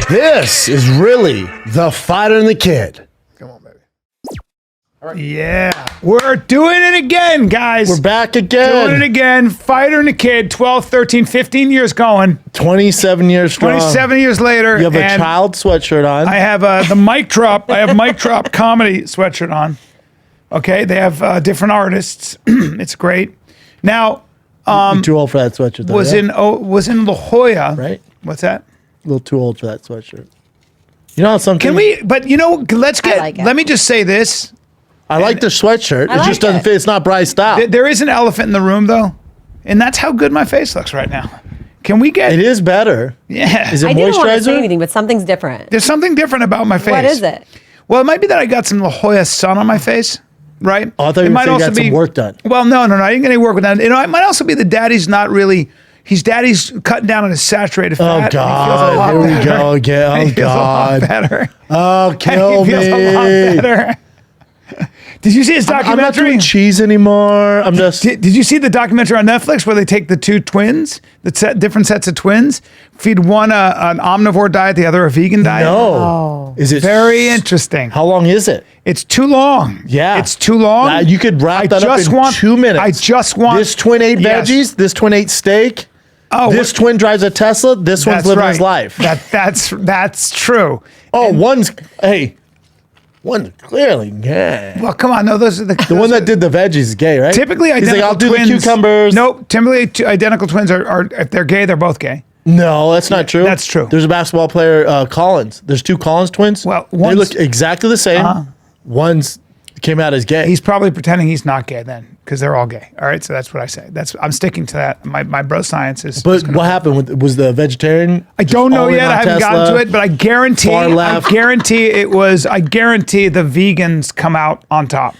This is really the Fighter and the Kid. Come on, baby. All right. Yeah, we're doing it again, guys. We're back again. Doing it again. Fighter and the Kid, 12, 13, 15 years going. 27 years strong. 27 years later. You have a child sweatshirt on. I have the mic drop. I have mic drop comedy sweatshirt on. Okay, they have different artists. It's great. Now, you're too old for that sweatshirt, though, was in La Jolla. Right? What's that? A little too old for that sweatshirt. You know something? Can we? But you know, let's get. like it. Let me just say this. I like the sweatshirt. It just doesn't fit. It's not Bry's style. There is an elephant in the room, though, and that's how good my face looks right now. Can we get? It is better. Yeah. Is it I didn't want to say moisturizer? anything, but something's different. There's something different about my face. What is it? Well, it might be that I got some La Jolla sun on my face, right? Oh, I thought you were saying you got some work done. Well, no, I didn't get any work done. You know, it might also be that Daddy's not really. Daddy's cutting down on his saturated fat. Oh, God. Here we go again. Oh, God. He feels a lot better. Oh, kill He feels a lot me. better. Did you see his documentary? I'm not doing cheese anymore. I'm just. Did you see the documentary on Netflix where they take the two twins, different sets of twins, feed one an omnivore diet, the other a vegan diet? No. Oh. Is it Very interesting. How long is it? It's too long. Yeah. It's too long. You could wrap that up in 2 minutes. I just want. This twin ate Yes. veggies. This twin ate steak. Oh, this twin drives a Tesla. This one's that's living right. his life. That's true. Oh, one's clearly gay. Well, come on. No, those are the one that did the veggies is gay, right? Typically, he's identical like, I'll do twins, the cucumbers. Nope. Typically, identical twins are if they're gay, they're both gay. No, that's not true. That's true. There's a basketball player, Collins. There's two Collins twins. Well, they one's- look exactly the same. One's came out as gay. He's probably pretending he's not gay then, because they're all gay. All right, so that's what I say. I'm sticking to that. My bro science is. But what happened? Was the vegetarian? I don't know all in yet. on I haven't Tesla? gotten to it, but I guarantee Far left. I guarantee the vegans come out on top.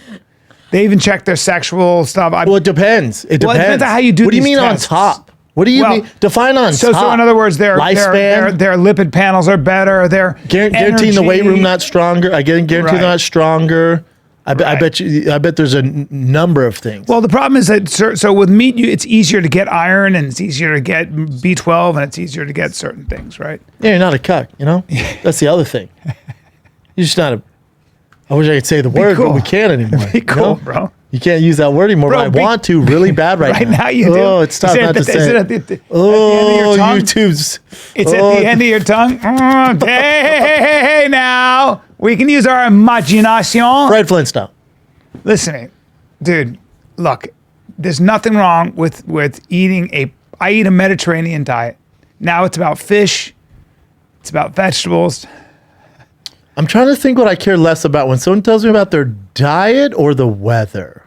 They even check their sexual stuff. Well, it depends. It Well, it depends. depends on how you do What do you these mean tests. on top? What do you mean? Define on top. So in other words, their lifespan. their lipid panels are better. Their Guaranteeing the weight room not stronger. I guarantee Right. they're not stronger. I Right. bet there's a number of things. Well, the problem is that so with meat, it's easier to get iron and it's easier to get B12 and it's easier to get certain things, right? Yeah, you're not a cuck, you know? That's the other thing. You're just not a. I wish I could say the word, cool. but we can't anymore. Be cool, you know? bro. You can't use that word anymore, Bro, but I want to really bad right now. Right now you do. Oh, it's tough not to say. Is it it. at the end of Oh, your tongue? YouTube's. It's at the end of your tongue. Hey, now we can use our imagination. Fred Flintstone. Listen to me, dude. Look, there's nothing wrong with eating I eat a Mediterranean diet. Now it's about fish. It's about vegetables. I'm trying to think what I care less about when someone tells me about their diet or the weather.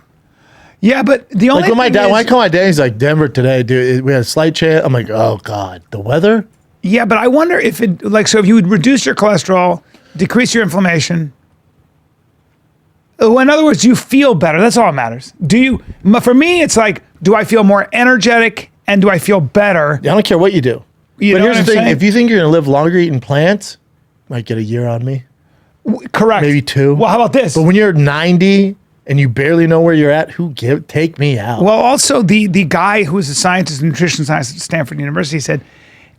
Yeah, but the only Like when my thing dad, is, when I call my dad, he's like, Denver today, dude. We had a slight chance. I'm like, oh God, the weather? yeah, but I wonder if if you would reduce your cholesterol, decrease your inflammation. In other words, you feel better. That's all that matters. For me, it's like, do I feel more energetic and do I feel better? I don't care what you do. You But know here's what the I'm thing: saying? if you think you're gonna live longer eating plants, might get a year on me, Correct. maybe 2. Well, how about this? But when you're 90 and you barely know where you're at, take me out? Well, also the guy who was a scientist, nutrition scientist at Stanford University said,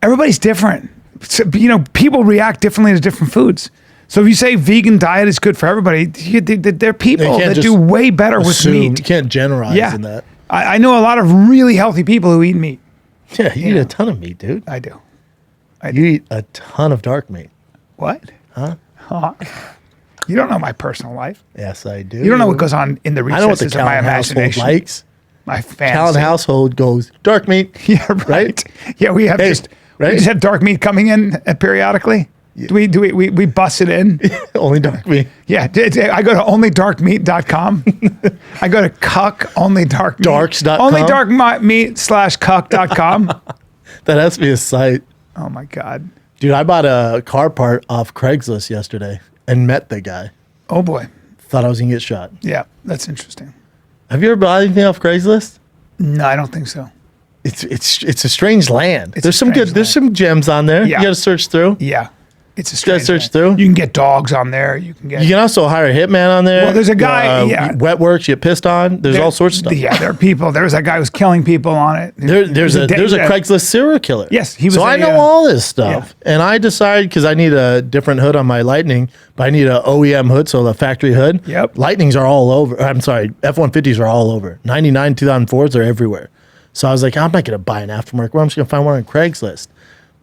everybody's different. So, people react differently to different foods. So if you say vegan diet is good for everybody, there are people that do way better with meat. You can't generalize in that. I know a lot of really healthy people who eat meat. Yeah, you eat a ton of meat, dude. I do. You eat a ton of dark meat. What? Huh? You don't know my personal life. Yes, I do. You don't know what goes on in the I know what the recesses of my Callan household imagination. likes. My fantasy. Callan household goes dark meat. Yeah, right. Yeah, we have Hey, we right? just have dark meat coming in periodically. Do we bust it in? Only dark meat. Yeah, I go to onlydarkmeat.com. I go to cuck onlydarkmeat. Darks.com? Onlydarkmeat/cuck.com. That has to be a site. Oh my God. Dude, I bought a car part off Craigslist yesterday and met the guy. Oh boy. Thought I was gonna get shot. Yeah, that's interesting. Have you ever bought anything off Craigslist? No, I don't think so. It's a strange land. It's There's a some strange there's some gems on there. Yeah. You gotta search through. Yeah. It's a You strange guys search thing. through? You can get dogs on there. You can get. You can also hire a hitman on there. Well, there's a guy, Wet works, you get pissed on. There's all sorts of stuff. Yeah, there are people. There was that guy who was killing people on it. There's a Craigslist serial killer. Yes, he was. So I know all this stuff, and I decided because I need a different hood on my Lightning, but I need a OEM hood, so the factory hood. Yep. Lightnings are all over. I'm sorry, F-150s are all over. 99 2004s are everywhere. So I was like, I'm not going to buy an aftermarket. Well, I'm just going to find one on Craigslist.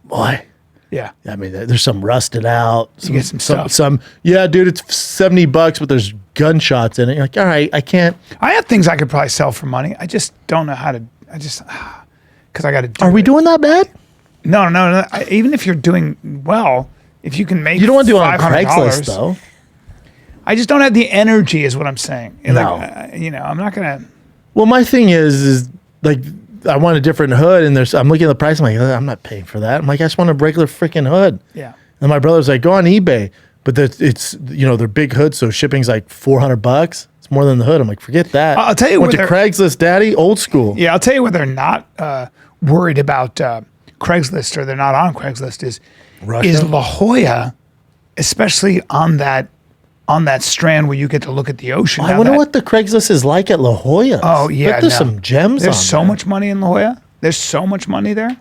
Boy. Yeah. I mean, there's some rusted out. You get some stuff. Yeah, dude, it's $70, but there's gunshots in it. You're like, all right, I can't. I have things I could probably sell for money. I just don't know how to. Because I got to do Are we doing that bad? No. Even if you're doing well, if you can make You don't want to do it on $500, Craigslist, though. I just don't have the energy, is what I'm saying. No. Like, I'm not going to. Well, my thing is like, I want a different hood, and I'm looking at the price. I'm like, I'm not paying for that. I'm like, I just want a regular freaking hood. Yeah. And my brother's like, go on eBay, but it's they're big hoods, so shipping's like $400. It's more than the hood. I'm like, forget that. I'll tell you went where to Craigslist, Daddy, old school. Yeah, I'll tell you where they're not worried about Craigslist, or they're not on Craigslist is La Jolla, especially on that strand where you get to look at the ocean. I wonder what the Craigslist is like at La Jolla. Oh yeah, but there's some gems. There's on so there. much money in La Jolla. There's so much money there,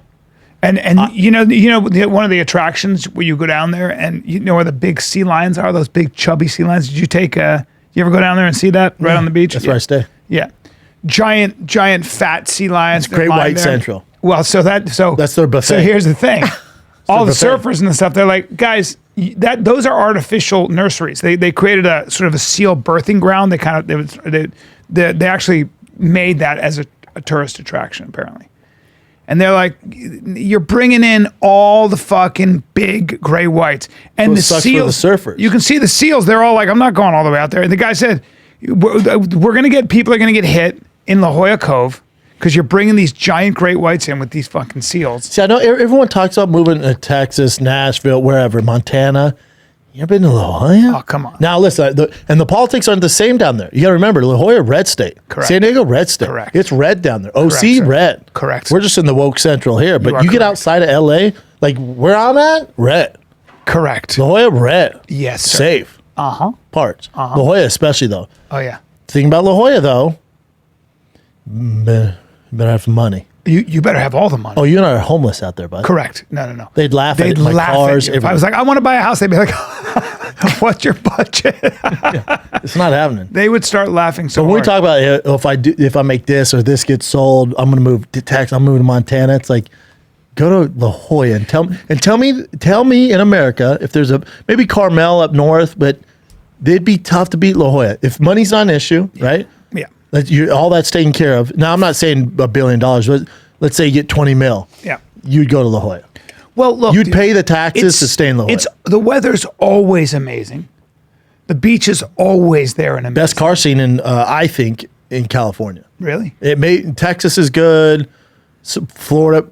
and one of the attractions where you go down there, and you know where the big sea lions are, those big chubby sea lions. Did you take? You ever go down there and see that right on the beach? That's where I stay. Yeah, giant fat sea lions. It's Great White there. Central. Well, so that's their buffet. So here's the thing. All the buffet. surfers and the stuff, they're like, guys, those are artificial nurseries. They created a sort of a seal birthing ground. They actually made that as a tourist attraction, apparently. And they're like, you're bringing in all the fucking big gray whites. And the sucks seals, for the surfers. you can see the seals. They're all like, I'm not going all the way out there. And the guy said, people are going to get hit in La Jolla Cove because you're bringing these giant great whites in with these fucking seals. See, I know everyone talks about moving to Texas, Nashville, wherever, Montana. You ever been to La Jolla? Oh, come on. Now, listen, the politics aren't the same down there. You got to remember, La Jolla, red state. Correct. San Diego, red state. Correct. It's red down there. OC, sir. red. Correct, We're sir. just in the woke central here. But are you get correct. outside of LA, like where I'm at, red. Correct. La Jolla, red. Yes, sir. Safe. Uh-huh. Parts. La Jolla, especially, though. Oh, yeah. Thing about La Jolla, though, better have some money. You better have all the money. Oh, you're not homeless out there, bud. Correct. No. They'd laugh They'd at my laugh cars. at you. If I was like, I want to buy a house, they'd be like, what's your budget? It's not happening. They would start laughing so But when we hard. talk about if I make this or this gets sold, I'm going to move to Texas. I'm moving to Montana. It's like, go to La Jolla and tell me in America if there's maybe Carmel up north, but they'd be tough to beat La Jolla if money's not an issue, right? Yeah. All that's taken care of. Now I'm not saying $1 billion, but let's say you get 20 mil. Yeah. You'd go to La Jolla. Well, look. You'd dude, pay the taxes to stay in La Jolla. The weather's always amazing. The beach is always there and amazing. Best car scene I think in California. Really? Texas is good. Florida,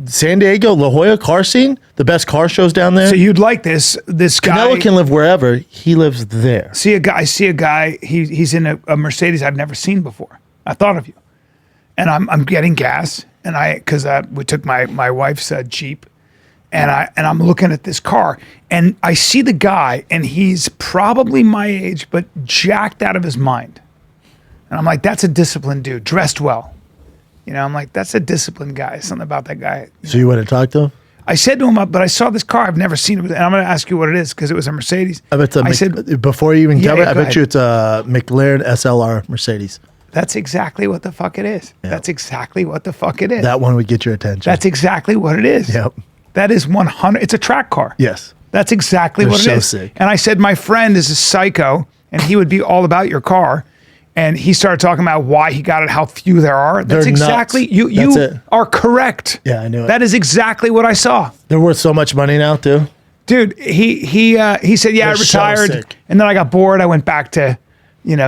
San Diego, La Jolla car scene, the best car shows down there. So you'd like this guy. Canelo can live wherever. He lives there. I see a guy, he's in a Mercedes I've never seen before. I thought of you. And I'm getting gas, and because we took my wife's Jeep, and I'm looking at this car, and I see the guy, and he's probably my age, but jacked out of his mind. And I'm like, that's a disciplined dude, dressed well. I'm like, that's a disciplined guy. Something about that guy. So you went to talk to him? I said to him, but I saw this car. I've never seen it. And I'm going to ask you what it is because it was a Mercedes. I bet before you even tell me, I bet you it's a McLaren SLR Mercedes. That's exactly what the fuck it is. Yep. That's exactly what the fuck it is. That one would get your attention. That's exactly what it is. Yep. That is 100. It's a track car. Yes. That's exactly what it so is. sick. And I said, my friend is a psycho, and he would be all about your car. And he started talking about why he got it, how few there are. That's They're exactly nuts. you That's it. are correct. Yeah, I knew it. That is exactly what I saw. They're worth so much money now, too. Dude, he said, yeah, I They're so retired. sick. And then I got bored. I went back to,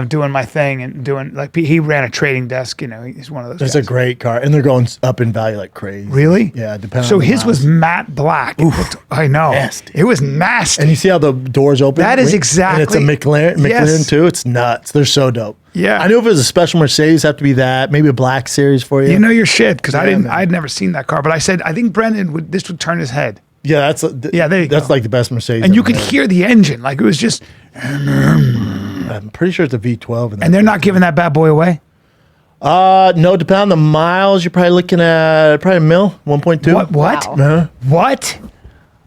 doing my thing and doing, like, he ran a trading desk. He's one of those It's guys. a great car, and they're going up in value like crazy. Really? Yeah, depending So on the his was miles. matte black. I know. Nasty. It was nasty. And you see how the doors open? That is And exactly- it's a McLaren Yes. too. It's nuts. They're so dope. Yeah. I knew if it was a special Mercedes, it'd have to be that. Maybe a black series for you. You know your shit because Yeah, man. I'd never seen that car. But I said, I think Brendan this would turn his head. Yeah, Yeah, there you that's go. like the best Mercedes. And you ever could made. hear the engine. Like it was just, I'm pretty sure it's a V12. and they're not giving that bad boy away. No, depending on the miles, you're probably looking at probably a mil, 1.2. What? Uh-huh. What?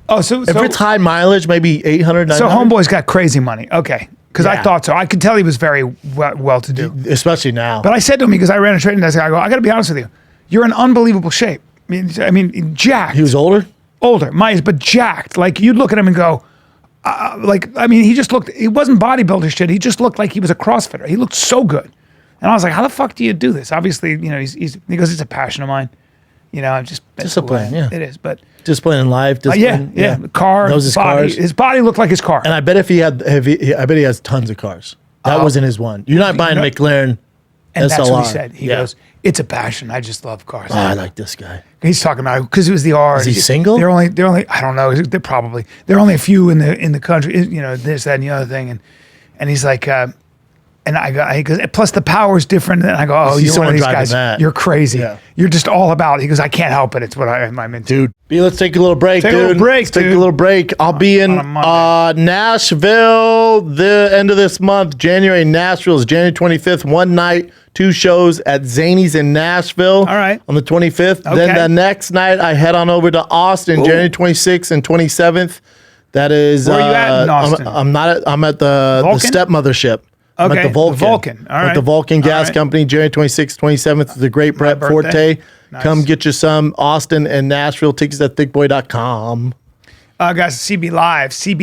Oh, so If it's high mileage, maybe 800, 900. so homeboy's got crazy money. Okay. Because I Yeah. thought so. I could tell he was very well to do. Especially now. But I said to him, because I ran a trading desk, I go, I got to be honest with you. You're in unbelievable shape. I mean, jacked. He was older? Older, but jacked. Like you'd look at him and go, he just looked, he wasn't bodybuilder shit. He just looked like he was a CrossFitter. He looked so good. And I was like, how the fuck do you do this? Obviously, he goes, it's a passion of mine. I'm just Discipline, yeah. It is, but Discipline in life. Discipline, yeah. Car, knows his body. cars. His body looked like his car. And I bet I bet he has tons of cars. That wasn't his one. You're not buying a McLaren and SLR. that's what he said. He goes, it's a passion. I just love cars. Oh, I like this guy. He's talking about because it was the R. Is he single? They're only. I don't know. They're only a few in the country. This, that, and the other thing, and he's like, and I goes, plus the power is different. And I go, oh, see you're one of someone these driving guys. that. You're crazy. Yeah. You're just all about it. He goes, I can't help it. It's what I'm into. Dude, B, let's take a little break, Take a little break, Let's take dude. a little break. I'll be in on a Monday. Nashville the end of this month. Nashville is January 25th. One night, 2 shows at Zany's in Nashville. All right. On the 25th. Okay. Then the next night, I head on over to Austin, January 26th and 27th. That is. Where are you at in Austin? I'm at the Vulcan? Step Mothership. I'm Okay, at the Vulcan. the Vulcan. All I'm right. at the Vulcan All Gas right. Company, January 26th, 27th. The great Brett birthday. Forte. Nice. Come get you some. Austin and Nashville. Tickets at thickboy.com. Guys, CB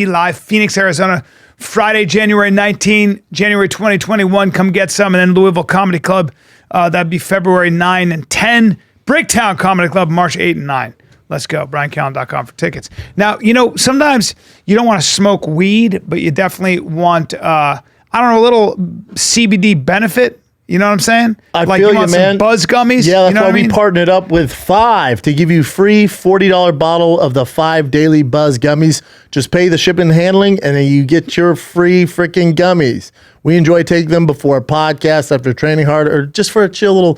Live, Phoenix, Arizona, Friday, January 19, January 2021. Come get some. And then Louisville Comedy Club, that'd be February 9 and 10. Bricktown Comedy Club, March 8 and 9. Let's go. BryanCallen.com for tickets. Now, sometimes you don't want to smoke weed, but you definitely want, a little CBD benefit. You know what I'm saying? I like feel you you, want man. some Buzz gummies. Yeah, that's you know why what I we mean? partnered up with 5 to give you free $40 bottle of the 5 Daily Buzz gummies. Just pay the shipping and handling, and then you get your free freaking gummies. We enjoy taking them before a podcast, after training hard, or just for a chill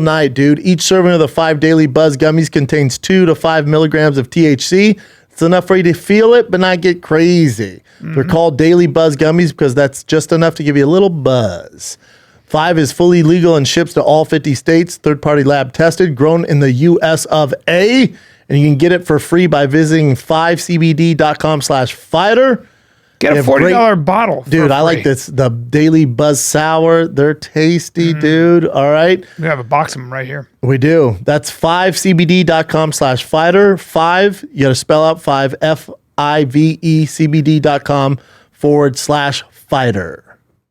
night, dude. Each serving of the 5 Daily Buzz gummies contains 2 to 5 milligrams of THC. It's enough for you to feel it, but not get crazy. They're called Daily Buzz gummies because that's just enough to give you a little buzz. 5 is fully legal and ships to all 50 states, third-party lab tested, grown in the US of A. And you can get it for free by visiting 5cbd.com/fighter. Get They a have $40 bottle. Dude, for I like free. this. The Daily Buzz Sour. They're tasty, dude. All right. We have a box of them right here. We do. That's 5cbd.com/fighter. 5, you got to spell out 5, FIVE, CBD.com/fighter.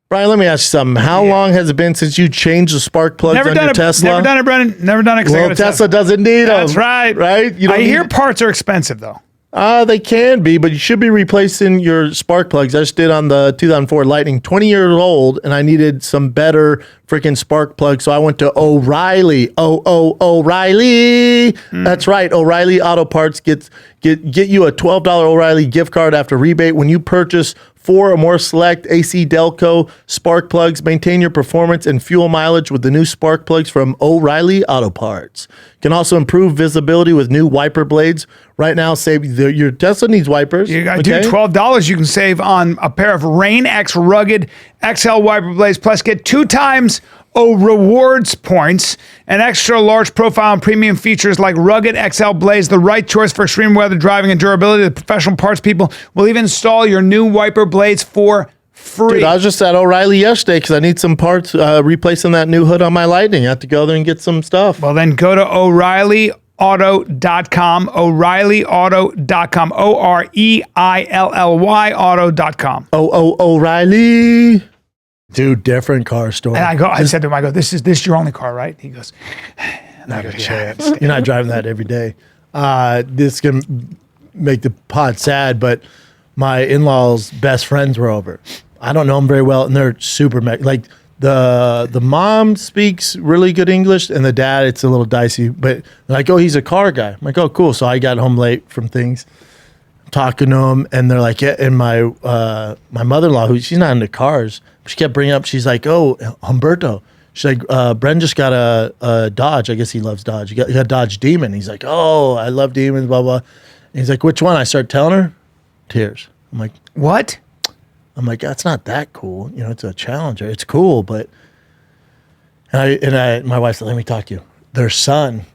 Bryan, let me ask you something. How long has it been since you changed the spark plugs Never on done your it, Tesla? Never done it, Brennan. Never done it. 'Cause I Well, gotta Tesla test. doesn't need them. That's right. Right? You I don't hear need- parts are expensive though. They can be, but you should be replacing your spark plugs. I just did on the 2004 Lightning, 20 years old, and I needed some better freaking spark plugs. So I went to O'Reilly. O'Reilly. That's right. O'Reilly Auto Parts get you a $12 O'Reilly gift card after rebate when you purchase 4 or more select AC Delco spark plugs. Maintain your performance and fuel mileage with the new spark plugs from O'Reilly Auto Parts. Can also improve visibility with new wiper blades. Right now, your Tesla needs wipers. You got do $12. You can save on a pair of Rain X rugged XL wiper blades. Plus, get 2 times rewards points, and extra large profile and premium features like rugged XL blades, the right choice for extreme weather driving and durability. The professional parts people will even install your new wiper blades for free. Dude, I was just at O'Reilly yesterday because I need some parts replacing that new hood on my Lightning. I have to go there and get some stuff. Well, then go to O'ReillyAuto.com, O'ReillyAuto.com, OREILLY Auto.com. O'Reilly. Dude, different car store. And I said to him, this is your only car, right? He goes, Not a chance. You're not driving that every day. This can make the pod sad, but my in-laws' best friends were over. I don't know them very well, and they're super like the mom speaks really good English, and the dad, it's a little dicey. But they're like, oh, he's a car guy. I'm like, oh, cool. So I got home late from things, talking to them, and they're like, yeah. And my mother-in-law, she's not into cars, she kept bringing up. She's like, oh, Humberto. She's like, Bren just got a Dodge. I guess he loves Dodge. He got a Dodge Demon. He's like, oh, I love Demons, blah blah. And he's like, which one? I start telling her. Tears. I'm like, What? that's not that cool. You know, it's a Challenger. It's cool, but my wife said, let me talk to you. Their son's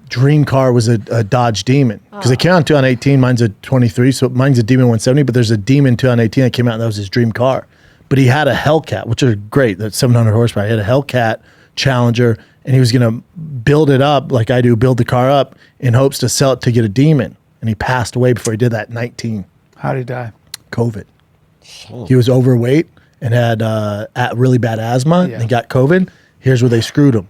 dream car was a Dodge Demon because it came out in 2018. Mine's a 23, so mine's a Demon 170. But there's a Demon 2018 that came out, and that was his dream car. But he had a Hellcat, which are great. That's 700 horsepower. He had a Hellcat Challenger, and he was going to build it up like I do, build the car up in hopes to sell it to get a Demon. And he passed away before he did that. 19. How did he die? COVID. He was overweight and had really bad asthma and got COVID. Here's where they screwed him.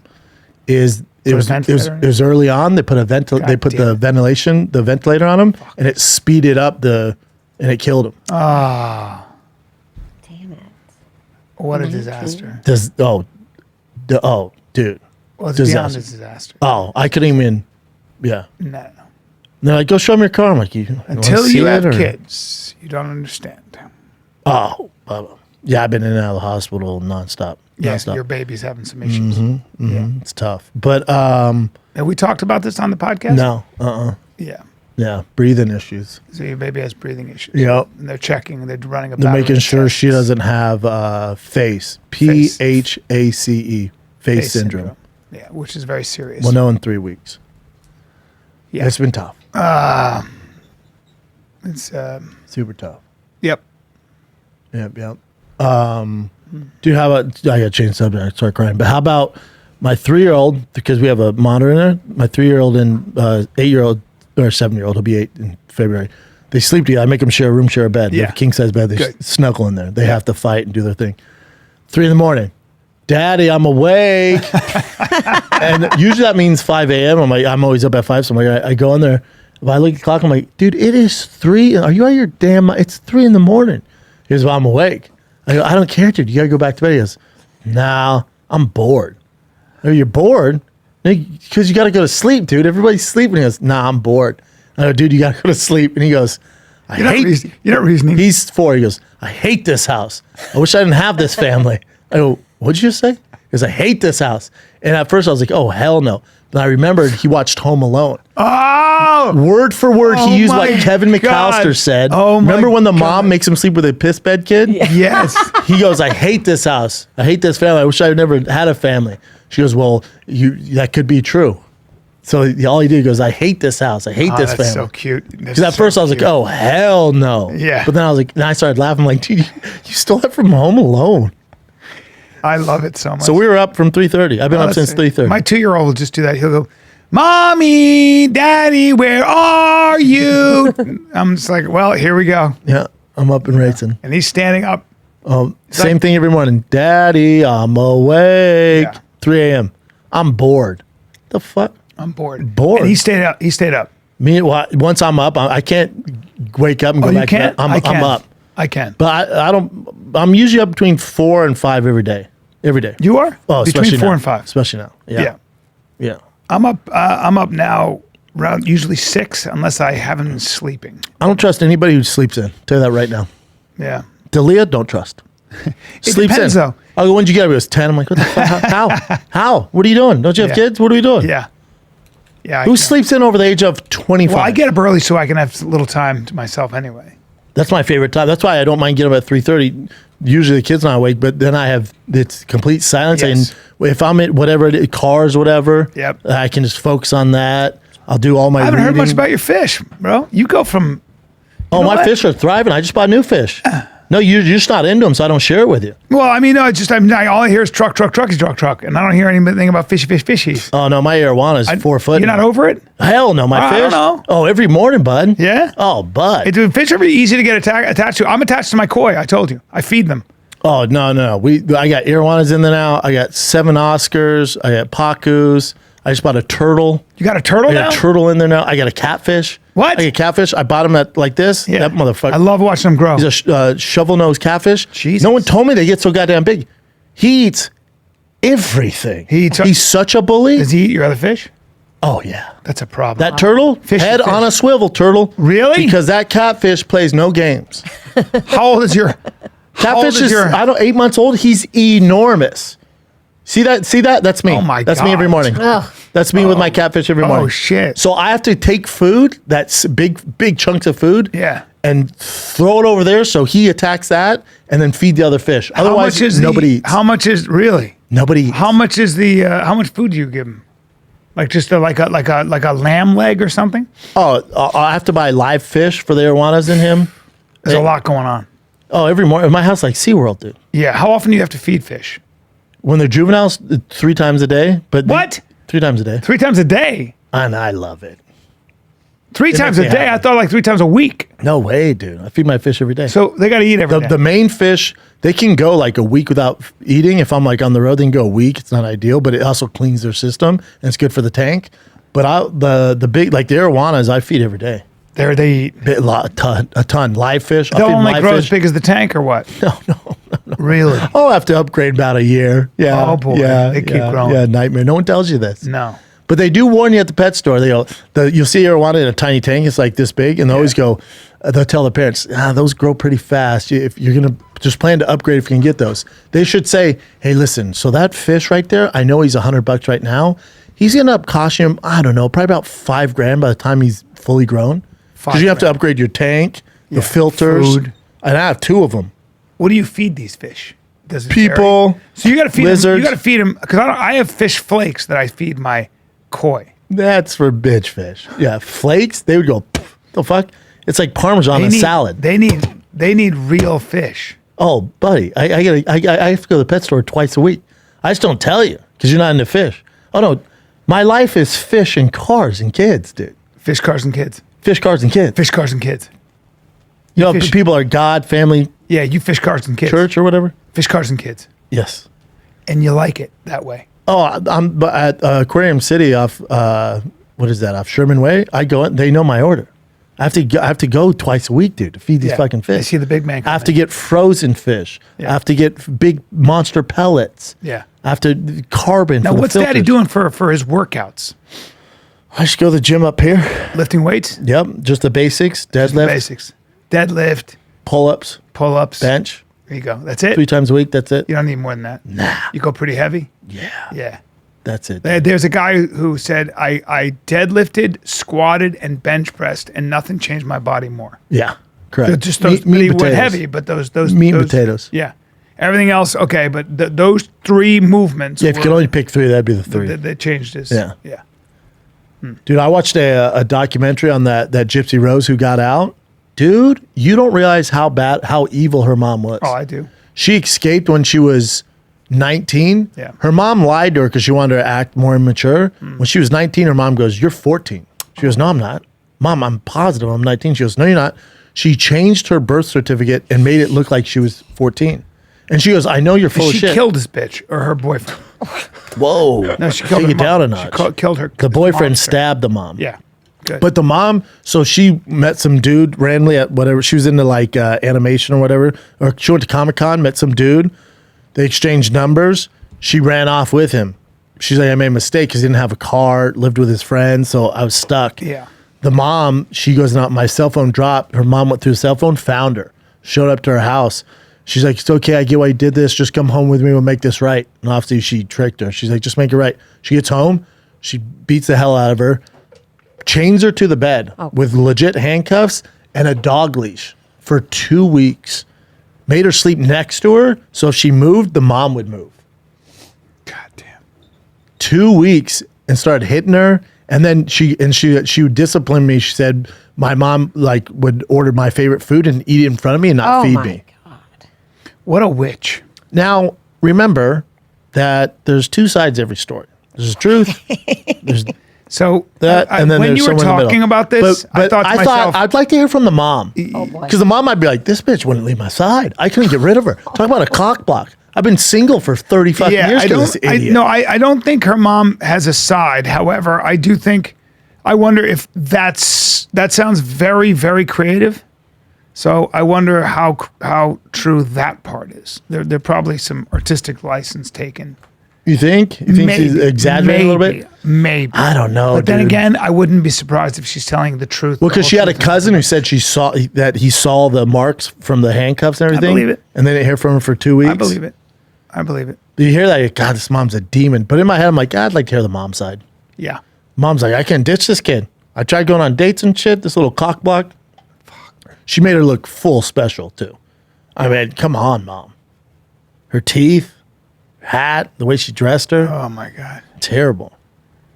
It was early on. They put the ventilator on him, and it speeded up and it killed him. Ah, Damn it. what a disaster. Dude. Well, it's beyond a disaster. Oh, I couldn't even. Yeah. No. They're like, go show me your car. I'm like, Until you have kids, you don't understand. Oh, yeah. I've been in and out of the hospital nonstop. Yes, your baby's having some issues. Yeah. It's tough. But have we talked about this on the podcast? No. Yeah. Yeah, breathing issues. So your baby has breathing issues. Yep. And they're checking. They're running a. They're making sure she doesn't have PHACE, face syndrome. Yeah, which is very serious. We'll know in 3 weeks. Yeah, It's been tough. it's Super tough. Yep. Yep. Dude, how about, I got to change the subject. I start crying. But how about my 3-year-old, because we have a monitor in there, my 3-year-old and 8-year-old, or 7-year-old, he'll be 8 in February. They sleep together. I make them share a room, share a bed. They have a king size bed. They snuggle in there. They have to fight and do their thing. 3 a.m. Daddy, I'm awake. And usually that means 5 a.m. I'm always up at 5. So I'm like, I go in there. If I look at the clock, I'm like, dude, it is 3. Are you out of your damn mind? It's 3 a.m. He goes, well, I'm awake. I go, I don't care, dude. You got to go back to bed. He goes, no, I'm bored. I go, you're bored? Because you got to go to sleep, dude. Everybody's sleeping. He goes, nah, I'm bored. I go, dude, you got to go to sleep. And he goes, You're not reasoning. He's 4. He goes, I hate this house. I wish I didn't have this family. I go, what'd you just say? He goes, I hate this house. And at first I was like, oh, hell no. But I remembered he watched Home Alone. Oh! Word for word, he used what Kevin McAllister said. Oh my Remember when the mom makes him sleep with a piss bed kid? Yeah. Yes. He goes, I hate this house. I hate this family. I wish I never had a family. She goes, well, that could be true. So all he did, he goes, I hate this house. I hate this family. That's so cute. Because at first I was like, oh, hell no. Yeah. But then I was like, then I started laughing. I'm like, dude, you stole that from Home Alone. I love it so much. So we were up from 3:30. I've been up since 3:30. My 2-year-old will just do that. He'll go, Mommy, Daddy, where are you? I'm just like, well, here we go. Yeah, I'm up and racing. And he's standing up. Same thing every morning. Daddy, I'm awake. Yeah. 3 a.m. I'm bored. The fuck? I'm bored. Bored. And he stayed up. He stayed up. Once I'm up, I can't wake up and go back to bed. I'm up. I can. But I don't. I'm usually up between 4 and 5 every day. Every day. You are? Oh, between 4 now. and 5. Especially now. Yeah. Yeah. I'm up now around usually 6 unless I haven't been sleeping. I don't trust anybody who sleeps in. Tell you that right now. Yeah. Dalia, don't trust. Sleeps depends, in. though. I go, when'd you get up? It was 10. I'm like, what the fuck? How? What are you doing? Don't you have kids? What are we doing? Yeah. Yeah. Who sleeps in over the age of 25? Well, I get up early so I can have a little time to myself anyway. That's my favorite time. That's why I don't mind getting up at 3:30. Usually the kid's not awake, but then it's complete silence. Yes. And if I'm at whatever, cars, whatever, Yep. I can just focus on that. I'll do all my I haven't heard much reading. about your fish, bro. You go from... Oh, know my what? fish are thriving. I just bought new fish. No, you're just not into them, so I don't share it with you. Well, I mean, no, it's just all I hear is truck, and I don't hear anything about fishy. Oh, no, my arowana is 4 foot. You're not over it? Hell no, my I fish. don't know. Oh, every morning, bud. Yeah? Oh, bud. The fish are easy to get attached to. I'm attached to my koi. I told you. I feed them. Oh, no. I got arowanas in there now. I got 7 Oscars. I got pacus. I just bought a turtle. You got a turtle I now? got a turtle in there now. I got a catfish. What? I got catfish. I bought him at like this. Yeah. That motherfucker. I love watching them grow. He's a shovel-nosed catfish. Jesus. No one told me they get so goddamn big. He eats everything. He's such a bully. Does he eat your other fish? Oh, yeah. That's a problem. That turtle, Fish head is fish. on a swivel, turtle. Really? Because that catfish plays no games. How old is your... Catfish old is is, your- 8 months old. He's enormous. See that? That's me. Oh my That's me every God. morning. Oh. That's me with my catfish every morning. Oh, shit. So I have to take food, that's big chunks of food, Yeah. and throw it over there so he attacks that and then feed the other fish. Otherwise, nobody eats. How much is really? Nobody eats. How much is the? How much food do you give him? Like just like a lamb leg or something? Oh, I have to buy live fish for the arowanas in him. There's a lot going on. Oh, every morning. My house like SeaWorld, dude. Yeah. How often do you have to feed fish? When they're juveniles, 3 times a day. But What? 3 times a day. 3 times a day? And I love it. 3 times a makes me day? I happy. thought like 3 times a week. No way, dude. I feed my fish every day. So they got to eat every day. The main fish, they can go like a week without eating. If I'm like on the road, they can go a week. It's not ideal, but it also cleans their system and it's good for the tank. But the big, like the arowanas, I feed every day. There they eat. A ton. Live fish. They'll only grow as big as the tank or what? No. Really? I'll have to upgrade about a year. Yeah. Oh, boy. Yeah. They keep yeah, growing. Yeah, nightmare. No one tells you this. No. But they do warn you at the pet store. They go, you'll see arowana in a tiny tank. It's like this big. And they always go, they'll tell the parents, those grow pretty fast. If you're going to just plan to upgrade if you can get those. They should say, hey, listen, so that fish right there, I know he's $100 right now. He's going to up costing him, I don't know, probably about $5,000 by the time he's fully grown. Because you have to upgrade your tank, the filters. food. And I have 2 of them. What do you feed these fish? Does it People, vary? So you got to feed lizards. them. You got to feed them because I have fish flakes that I feed my koi. That's for bitch fish. Yeah, flakes, they would go, the fuck? It's like Parmesan on a salad. They need real fish. Oh, buddy, I have to go to the pet store twice a week. I just don't tell you because you're not into fish. Oh, no. My life is fish and cars and kids, dude. Fish, cars, and kids. Fish, cars, and kids. Fish, cars, and kids. You know, fish- people are God, family, Yeah, you fish, cars, and kids. church, or whatever. Fish, cars, and kids. Yes. And you like it that way. Oh, I'm at Aquarium City off, what is that, off Sherman Way? I go in, they know my order. I have to go twice a week, dude, to feed these fucking fish. I see the big man I have to coming. get frozen fish. Yeah. I have to get big monster pellets. Yeah. I have to carbon. Now, for the what's Daddy filters. doing for his workouts? I just go to the gym up here. Lifting weights? Yep, just the basics. Deadlift, Basics. Deadlift, pull-ups, pull-ups. bench. There you go. That's it. 3 times a week. That's it. You don't need more than that. Nah. You go pretty heavy? Yeah, Yeah. that's it. There's a guy who said, I deadlifted, squatted, and bench pressed, and nothing changed my body more. Yeah, correct. Just those, meat he and went potatoes. heavy, but those Meat and those- potatoes. Yeah. Everything else, okay, but those 3 movements Yeah, if you could only pick 3, that'd be the 3. that changed his. Yeah. Yeah. Dude, I watched a documentary on that Gypsy Rose who got out. Dude, you don't realize how evil her mom was. Oh, I do. She escaped when she was 19. Yeah. Her mom lied to her because she wanted her to act more immature. When she was 19, her mom goes, "You're 14." She goes, "No, I'm not. Mom, I'm positive I'm 19." She goes, "No, you're not." She changed her birth certificate and made it look like she was 14. And she goes, "I know you're full of She shit." killed this bitch or her boyfriend. Whoa. No, she killed Take her it down a mom. notch. She killed her. The his boyfriend monster. stabbed the mom. Yeah. Good. But the mom, so she met some dude randomly at whatever. She was into like animation or whatever. Or she went to Comic-Con, met some dude. They exchanged numbers. She ran off with him. She's like, I made a mistake because he didn't have a car, lived with his friends, so I was stuck. Yeah. The mom, she goes, "No, my cell phone dropped." Her mom went through the cell phone, found her, showed up to her house. She's like, "It's okay. I get why you did this. Just come home with me. We'll make this right." And obviously she tricked her. She's like, "Just make it right." She gets home. She beats the hell out of her, chains her to the bed with legit handcuffs and a dog leash for 2 weeks. Made her sleep next to her. So if she moved, the mom would move. God damn. 2 weeks and started hitting her. And then she would discipline me. She said my mom like would order my favorite food and eat it in front of me and not Oh feed my me. God. What a witch. Now, remember that there's 2 sides to every story. There's the truth. There's So that, and then when there's you were someone in the talking middle. about this, I thought to myself, I'd like to hear from the mom. Oh boy. Because the mom might be like, this bitch wouldn't leave my side. I couldn't get rid of her. Talk about a cock block. I've been single for 35 years I to this don't. idiot. I don't think her mom has a side. However, I do think. I wonder if that sounds very, very creative. So I wonder how true that part is. There probably some artistic license taken. You think? You think she's exaggerating a little bit? Maybe. I don't know, But then dude. again, I wouldn't be surprised if she's telling the truth. Well, the because whole she had a truth. cousin who said he saw the marks from the handcuffs and everything. believe it. And they didn't hear from her for 2 weeks. I believe it. I believe it. You hear that? God, this mom's a demon. But in my head, I'm like, God, I'd like to hear the mom side. Yeah. Mom's like, I can't ditch this kid. I tried going on dates and shit. This little cock block. She made her look full special too. I mean, come on, mom. Her teeth, her hat, the way she dressed her. Oh my God. Terrible.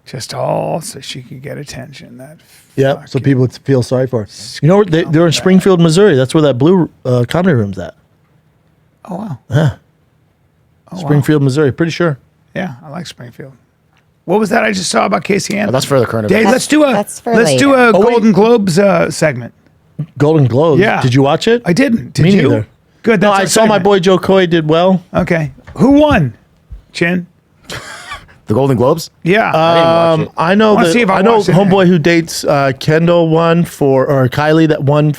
Just all so she could get attention. That. Yep. So fucking- people would feel sorry for her. You know, they're in Springfield, Missouri. That's where that Blue comedy room's at. Oh wow. Yeah. Oh, Springfield, Missouri. Pretty sure. Yeah, I like Springfield. What was that I just saw about Casey Anthony? That's for the current Dave, event. let's do a later. Golden Globes segment. Golden Globes. Yeah. Did you watch it? I didn't. Did Me you? neither. Good. No, That's I our saw my segment. boy Joe Coy did well. Okay. Who won? Chin. The Golden Globes? Yeah. I didn't watch it. I know Wanna see if I I know watched it. homeboy who dates Kendall won or Kylie that won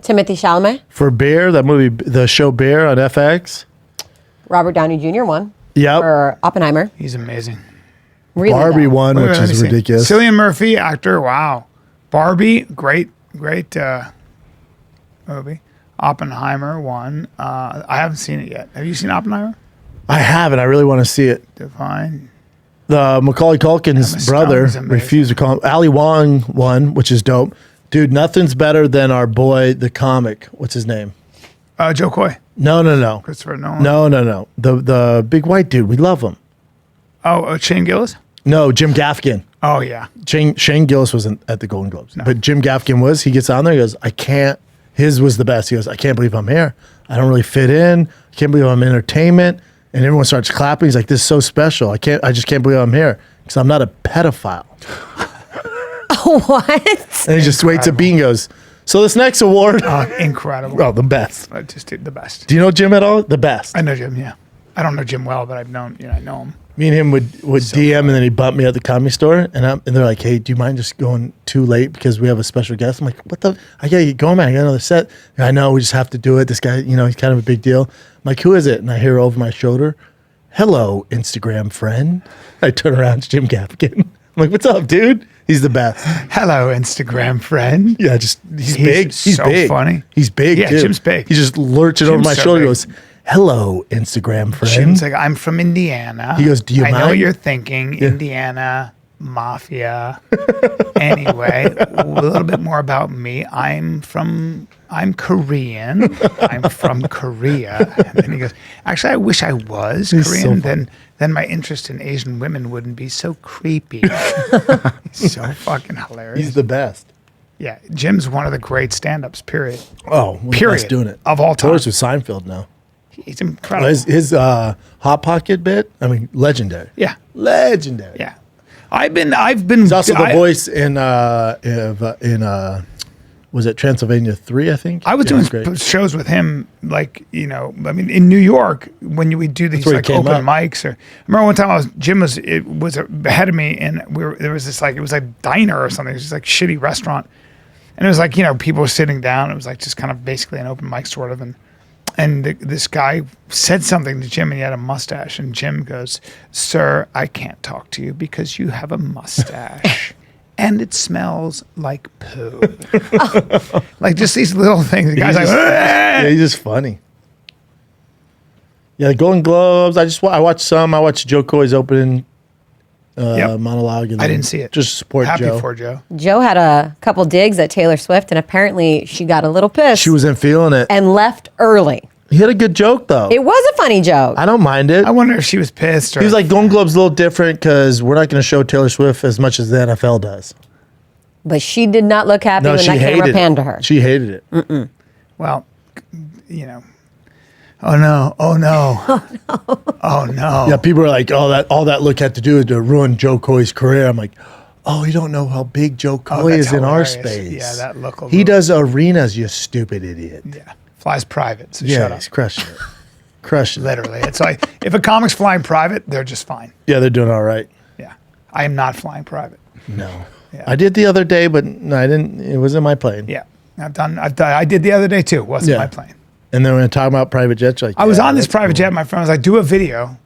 Timothy Chalamet, for Bear, that movie, the show Bear on FX. Robert Downey Jr. won Yep. for Oppenheimer. He's amazing. Really Barbie though. won, Wait, which let me is see. ridiculous. Cillian Murphy, actor. Wow. Barbie, great movie. Oppenheimer won. I haven't seen it yet. Have you seen Oppenheimer? I haven't. I really want to see it. Divine. The Macaulay Culkin's Emma brother Stone's amazing. refused to call him. Ali Wong won, which is dope. Dude, nothing's better than our boy, the comic. What's his name? Joe Coy. No. Christopher Nolan. No. The big white dude. We love him. Oh, Shane Gillis? No, Jim Gaffigan. Oh, yeah. Shane Gillis wasn't at the Golden Globes, but Jim Gaffigan was. He gets on there. He goes, I can't. His was the best. He goes, I can't believe I'm here. I don't really fit in. I can't believe I'm in entertainment. And everyone starts clapping. He's like, this is so special. I just can't believe I'm here because I'm not a pedophile. What? And he just waits a beat and goes, so this next award, Incredible. oh, the best. Just the best. Do you know Jim at all? The best. I know Jim, yeah. I don't know Jim well, but I know him. Me and him would DM, and then he'd bump me at the comedy store, and they're like, "Hey, do you mind just going too late because we have a special guest?" I'm like, "What the? I gotta get going, man. I got another set." I know we just have to do it. This guy, he's kind of a big deal. I'm like, "Who is it?" And I hear over my shoulder, "Hello, Instagram friend." I turn around, it's Jim Gaffigan. I'm like, "What's up, dude?" He's the best. Hello, Instagram friend. Yeah, he's big. He's so big. funny. He's big. Yeah, too. Jim's big. He's just lurching over Jim's my so shoulder. He big. goes, "Hello, Instagram friend." Jim's like, I'm from Indiana. He goes, "Do you I know mind?" what you're thinking. Indiana, mafia. Anyway, a little bit more about me. I'm Korean. I'm from Korea. And then he goes, actually, I wish I was He's so Korean. funny. Then my interest in Asian women wouldn't be so creepy. He's so fucking hilarious. He's the best. Yeah, Jim's one of the great stand-ups, period. Oh, one of the Period. best doing it. Of all time. Tours with Seinfeld now. He's incredible. His Hot Pocket bit, I mean, legendary. Yeah. Legendary. Yeah. I've been He's also the voice in was it Transylvania 3, I think? I was Yeah, doing great. shows with him, in New York when we do these where he like came open up. mics. Or I remember one time Jim was ahead of me, and there was this it was like diner or something. It was just like shitty restaurant, and it was like people were sitting down. It was like just kind of basically an open mic sort of, and this guy said something to Jim, and he had a mustache, and Jim goes, "Sir, I can't talk to you because you have a mustache." And it smells like poo. Like just these little things. The guy's like, Yeah, he's just funny. Yeah, the Golden Globes. I watched some. I watched Joe Coy's opening Yep. monologue. And I then didn't see it. Just support happy Joe. for Joe. Joe had a couple digs at Taylor Swift, and apparently she got a little pissed She wasn't feeling it. and left early. He had a good joke though. It was a funny joke. I don't mind it. I wonder if she was pissed or He was like, Golden Globe's a little different because we're not going to show Taylor Swift as much as the NFL does. But she did not look happy No, when she that camera hated panned to it. her. She hated it. well, oh no, oh no, oh no. Yeah, people are like, all that look had to do is to ruin Joe Coy's career. I'm like, oh, you don't know how big Joe Coy that's is in our hilarious. space. Yeah, that look will He ruin- does arenas, you stupid idiot. Yeah, flies private. So Yeah, shut up. he's crushing it. Crushing it. Literally, it's like if a comic's flying private, they're just fine. Yeah, they're doing all right. Yeah, I am not flying private. No. Yeah. I did the other day, but no, I didn't. It wasn't my plane. Yeah, I did the other day too. Wasn't Yeah. my plane. And then when I talk about private jets, like I was yeah, on this that's private cool. jet. My friend was like, "Do a video."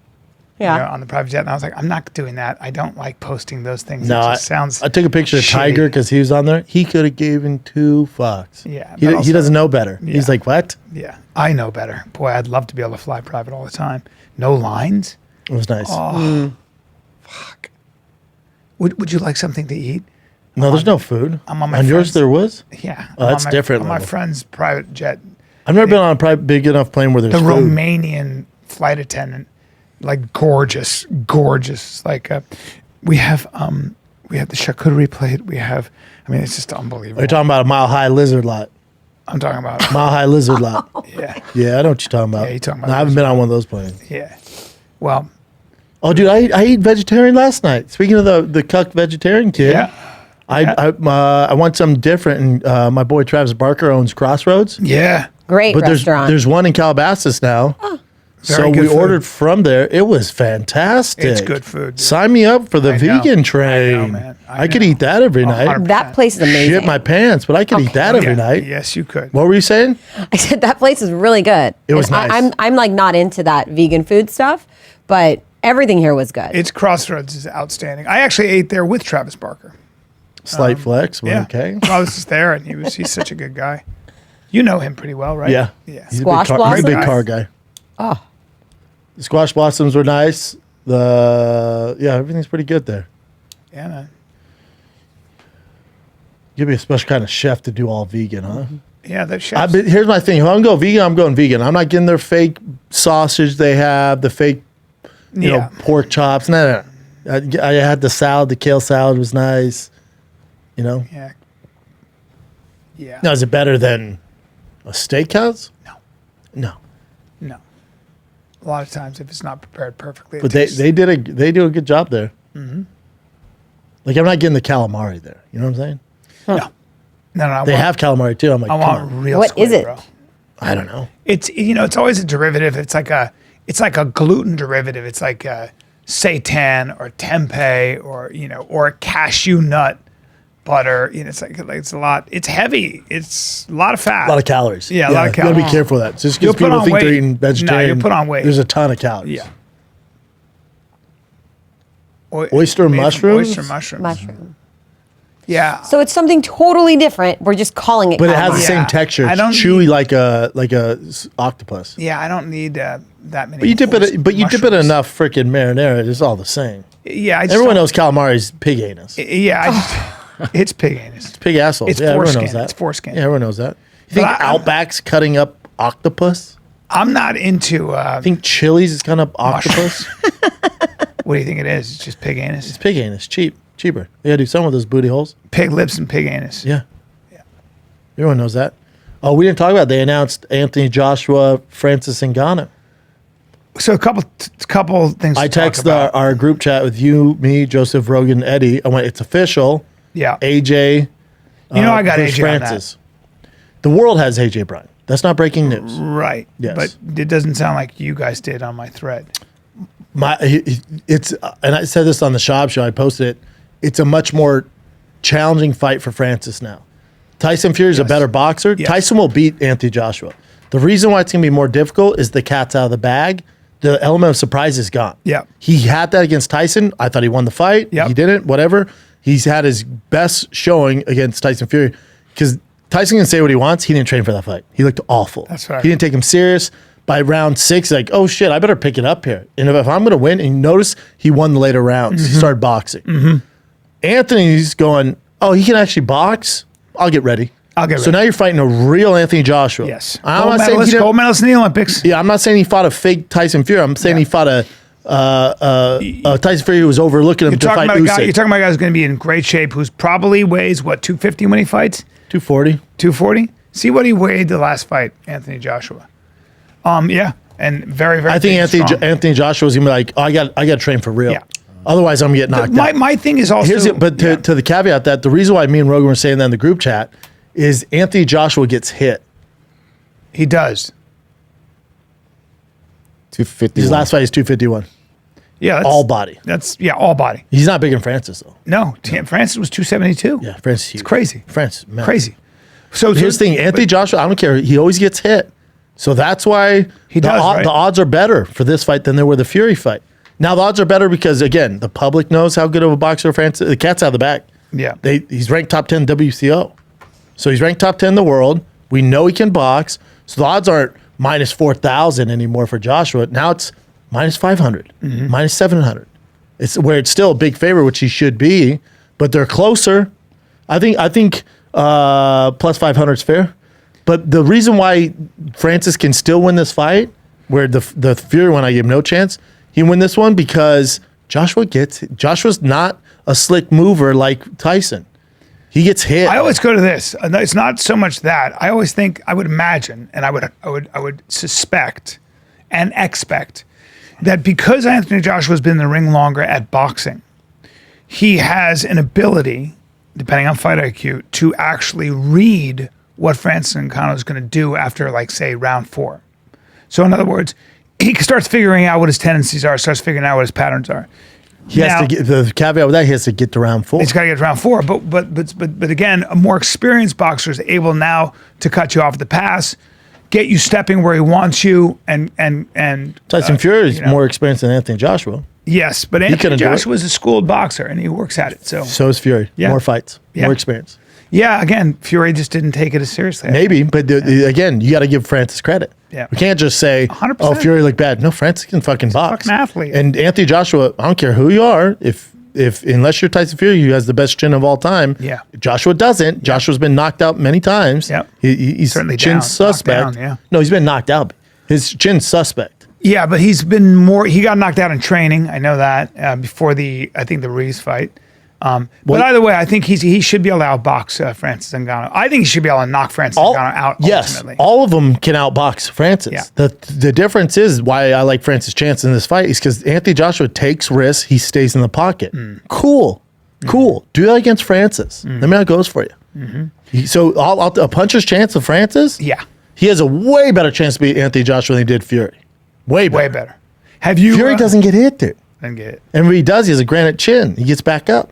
Yeah. on the private jet, and I was like, I'm not doing that. I don't like posting those things. No, it I, just sounds. I took a picture of shitty. Tiger because he was on there. He could have given 2 fucks. Yeah, he, but he also- doesn't know better. He's like, what? Yeah, I know better. Boy, I'd love to be able to fly private all the time. No lines. It was nice. Fuck. Would you like something to eat? No, there's no food. I'm on my on yours, friend's- there was. Yeah. Oh, I'm that's on my, different On my level. friend's private jet. I've never been on a private, big enough plane where there's The food. Romanian flight attendant, like gorgeous. Like we have the charcuterie plate. We have. I mean, it's just unbelievable. Are you talking about a Mile High lizard lot? I'm talking about. Mile High lizard lot. Yeah. Yeah, I know what you're talking about. Yeah, you're talking about No, I haven't been on one of those planes. Yeah. Well. Oh, dude, I ate vegetarian last night. Speaking of the cucked vegetarian kid, Yeah. I want something different. And my boy Travis Barker owns Crossroads. Yeah. Great But restaurant. there's one in Calabasas now. So Very good we food. ordered from there. It was fantastic. It's good food, dude. Sign me up for the I know. vegan train. I know, man. I could know. eat that every night. 100%. that place is amazing. Shit my pants, but I could eat that every Yeah. night. Yes, you could. What were you saying? I said that place is really good. It was And nice. I'm like not into that vegan food stuff, but everything here was good. It's Crossroads is outstanding. I actually ate there with Travis Barker. Slight flex. Well, Yeah. okay. I was just there, and he's such a good guy. You know him pretty well, right? Yeah. Yeah. He's Squash a big blossoms? car guy. Oh, The squash blossoms were nice. Everything's pretty good there. Yeah, man. Give me a special kind of chef to do all vegan, huh? Yeah, that chef's. Here's my thing. If I'm going vegan, I'm going vegan. I'm not getting their fake sausage they have, the fake, yeah. pork chops. No. I had the salad. The kale salad was nice. Yeah. Now, is it better than a steakhouse? No. No. No. A lot of times, if it's not prepared perfectly, But they do a good job there. Mm-hmm. Like, I'm not getting the calamari there. You know what I'm saying? No. I They want, have calamari too. I'm like, I come want on. real. What squid, is it? Bro. I don't know. It's it's always a derivative. It's like a gluten derivative. It's like a seitan or tempeh or a cashew nut butter. It's it's a lot. It's heavy. It's a lot of fat. A lot of calories. Yeah, a lot of You gotta be calories. careful of that. Just You'll because put people on think they're weight. eating vegetarian. No, you'll put on weight. There's a ton of calories. Yeah. Oyster Made from mushrooms? Oyster mushrooms. mushroom. Yeah. So it's something totally different. We're just calling it. But it has the calamari. same texture. I It's don't chewy need- like a octopus. Yeah, I don't need that many. But you dip oyster it. But you dip it mushrooms. enough freaking marinara. It's all the same. Yeah, I just Everyone don't- knows calamari's pig anus. Yeah, it's pig anus. Pig assholes. It's yeah, everyone foreskin. knows that. It's foreskin. Yeah, everyone knows that. You think But Outback's cutting up octopus? I'm not into. I think Chili's is cutting up octopus. What do you think it is? It's just pig anus, It's pig anus. Cheaper. They gotta do some of those booty holes. pig lips, and pig anus. Yeah. Everyone knows that. Oh, we didn't talk about it. They announced Anthony Joshua, Francis Ngannou. So a couple things. I to talk texted about. our group chat with you, me, Joseph, Rogan, Eddie. I went, it's official. Yeah. AJ. I got versus AJ on Francis. The world has AJ Bryan. That's not breaking news. Right. Yes. But it doesn't sound like you guys did on my thread. It's and I said this on the Shop Show. I posted it. It's a much more challenging fight for Francis now. Tyson Fury is a better boxer. Yes. Tyson will beat Anthony Joshua. The reason why it's going to be more difficult is the cat's out of the bag. The element of surprise is gone. Yep. He had that against Tyson. I thought he won the fight. Yep. He didn't. Whatever. He's had his best showing against Tyson Fury because Tyson can say what he wants. He didn't train for that fight. He looked awful. That's right. He didn't take him serious. By round 6, like, oh shit, I better pick it up here. And if I'm going to win, and you notice he won the later rounds. Mm-hmm. He started boxing. Anthony's going, oh, he can actually box. I'll get ready. I'll get So ready. now you're fighting a real Anthony Joshua. Yes. I'm Gold not saying he medalist, didn't- gold medalist in the Olympics. yeah, I'm not saying he fought a fake Tyson Fury. I'm saying he fought a Tyson Fury who was overlooking him You're to talking, fight about a guy, Usyk. you're talking about a guy who's going to be in great shape, who's probably weighs, 250 when he fights? 240. 240? See what he weighed the last fight, Anthony Joshua. Yeah. And very, very I think big and strong. Anthony Joshua's gonna be like, oh, I got to train for real. Yeah. Otherwise, I'm gonna get knocked out. My thing is also. Here's it, but yeah. to the caveat that the reason why me and Rogan were saying that in the group chat is Anthony Joshua gets hit. He does. 250. His last fight is 251. Yeah. That's, All body. That's, all body. He's not big in Francis though. No, Francis was 272. Yeah, Francis. It's crazy. Francis, man. Crazy. So Here's the thing, Anthony Joshua, I don't care. He always gets hit. So that's why He does, right? the odds are better for this fight than they were the Fury fight. Now the odds are better because again, the public knows how good of a boxer Francis. The cat's out of the bag. Yeah. He's ranked top 10 WCO, so he's ranked top 10 in the world. We know he can box, so the odds aren't minus 4,000 anymore for Joshua. Now it's minus 500, minus 700. It's where it's still a big favorite, which he should be, but they're closer. I think plus 500 is fair. But the reason why Francis can still win this fight, where the Fury one I give him no chance, he win this one because Joshua's not a slick mover like Tyson. He gets hit. I always go to this. It's not so much that. I always think, I would imagine, and I would suspect and expect that because Anthony Joshua's been in the ring longer at boxing, he has an ability, depending on fight IQ, to actually read what Francis Ngannou is going to do after, like, say, round 4. So in other words, he starts figuring out what his tendencies are, starts figuring out what his patterns are. He has to get the caveat with that. He has to get to round 4. He's got to get to round 4. But again, a more experienced boxer is able now to cut you off at the pass, get you stepping where he wants you, and Tyson Fury is more experienced than Anthony Joshua. Yes, but Anthony Joshua is a schooled boxer and he works at it. So is Fury. Yeah. More fights, more experience. Yeah, again, Fury just didn't take it as seriously. Maybe, but again, you got to give Francis credit. Yeah. We can't just say, 100%. oh, Fury looked bad. No, Francis can fucking box. Fucking athlete. And Anthony Joshua, I don't care who you are, if unless you're Tyson Fury, who has the best chin of all time. Yeah. Joshua doesn't. Yeah. Joshua's been knocked out many times. Yeah. He's certainly chin down, suspect. down, yeah. No, he's been knocked out. His chin's suspect. Yeah, but he's been more. He got knocked out in training. I know that before the Reeves fight. But either way, I think he should be allowed to box Francis Ngannou. I think he should be able to knock Francis Ngannou out. Yes, ultimately. all of them can outbox Francis. Yeah. The difference is why I like Francis' chance in this fight is because Anthony Joshua takes risks. He stays in the pocket. Cool. Do that against Francis. Let me know how it goes for you. So a puncher's chance of Francis? Yeah. He has a way better chance to beat Anthony Joshua than he did Fury. Way better. Have you? Fury doesn't get hit, dude. Didn't get it. And when he does, he has a granite chin. He gets back up.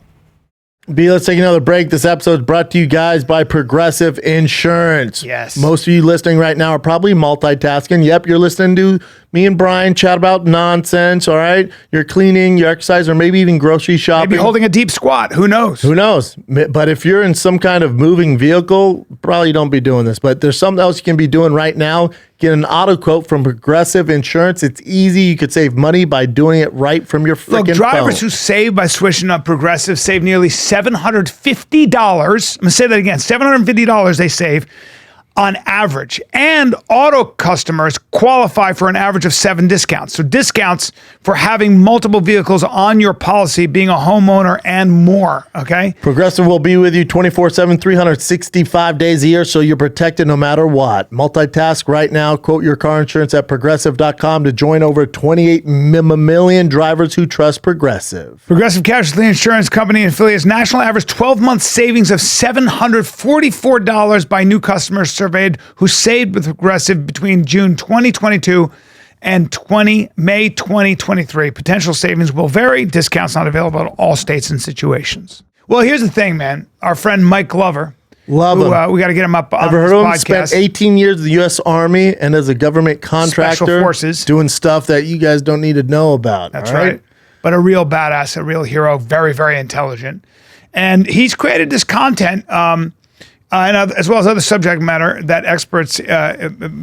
Let's take another break. This episode is brought to you guys by Progressive Insurance. Yes. Most of you listening right now are probably multitasking. Yep, you're listening to me and Bryan chat about nonsense, all right? You're cleaning, you're exercising, or maybe even grocery shopping. Maybe holding a deep squat. Who knows? Who knows? But if you're in some kind of moving vehicle, probably don't be doing this. But there's something else you can be doing right now. Get an auto quote from Progressive Insurance. It's easy. You could save money by doing it right from your freaking phone. Drivers who save by switching up Progressive save nearly $750. I'm going to say that again. $750 they save on average. And auto customers qualify for an average of 7 discounts. So discounts for having multiple vehicles on your policy, being a homeowner, and more, okay? Progressive will be with you 24/7, 365 days a year, so you're protected no matter what. Multitask right now. Quote your car insurance at Progressive.com to join over 28 million drivers who trust Progressive. Progressive Casualty Insurance Company and affiliates national average 12-month savings of $744 by new customers surveyed who saved with Progressive between June 2022 and May 2023. Potential savings will vary. Discounts not available in all states and situations. Well, here's the thing, man. Our friend Mike Glover. Love him. We got to get him up on Ever this heard of him? podcast. Spent 18 years in the U.S. Army and as a government contractor. Special Forces. Doing stuff that you guys don't need to know about. That's right. But a real badass, a real hero, very, very intelligent. And he's created this content, and as well as other subject matter that experts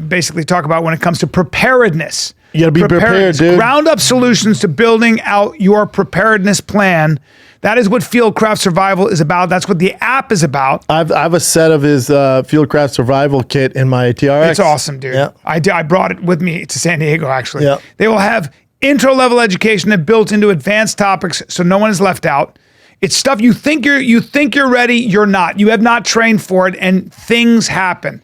basically talk about when it comes to preparedness. You gotta be prepared, dude. Ground up solutions to building out your preparedness plan. That is what Fieldcraft Survival is about. That's what the app is about. I have a set of his Fieldcraft Survival kit in my TRX. It's awesome, dude. Yeah. I brought it with me to San Diego, actually. Yeah. They will have intro-level education that built into advanced topics so no one is left out. It's stuff you think you're ready, you're not. You have not trained for it, and things happen.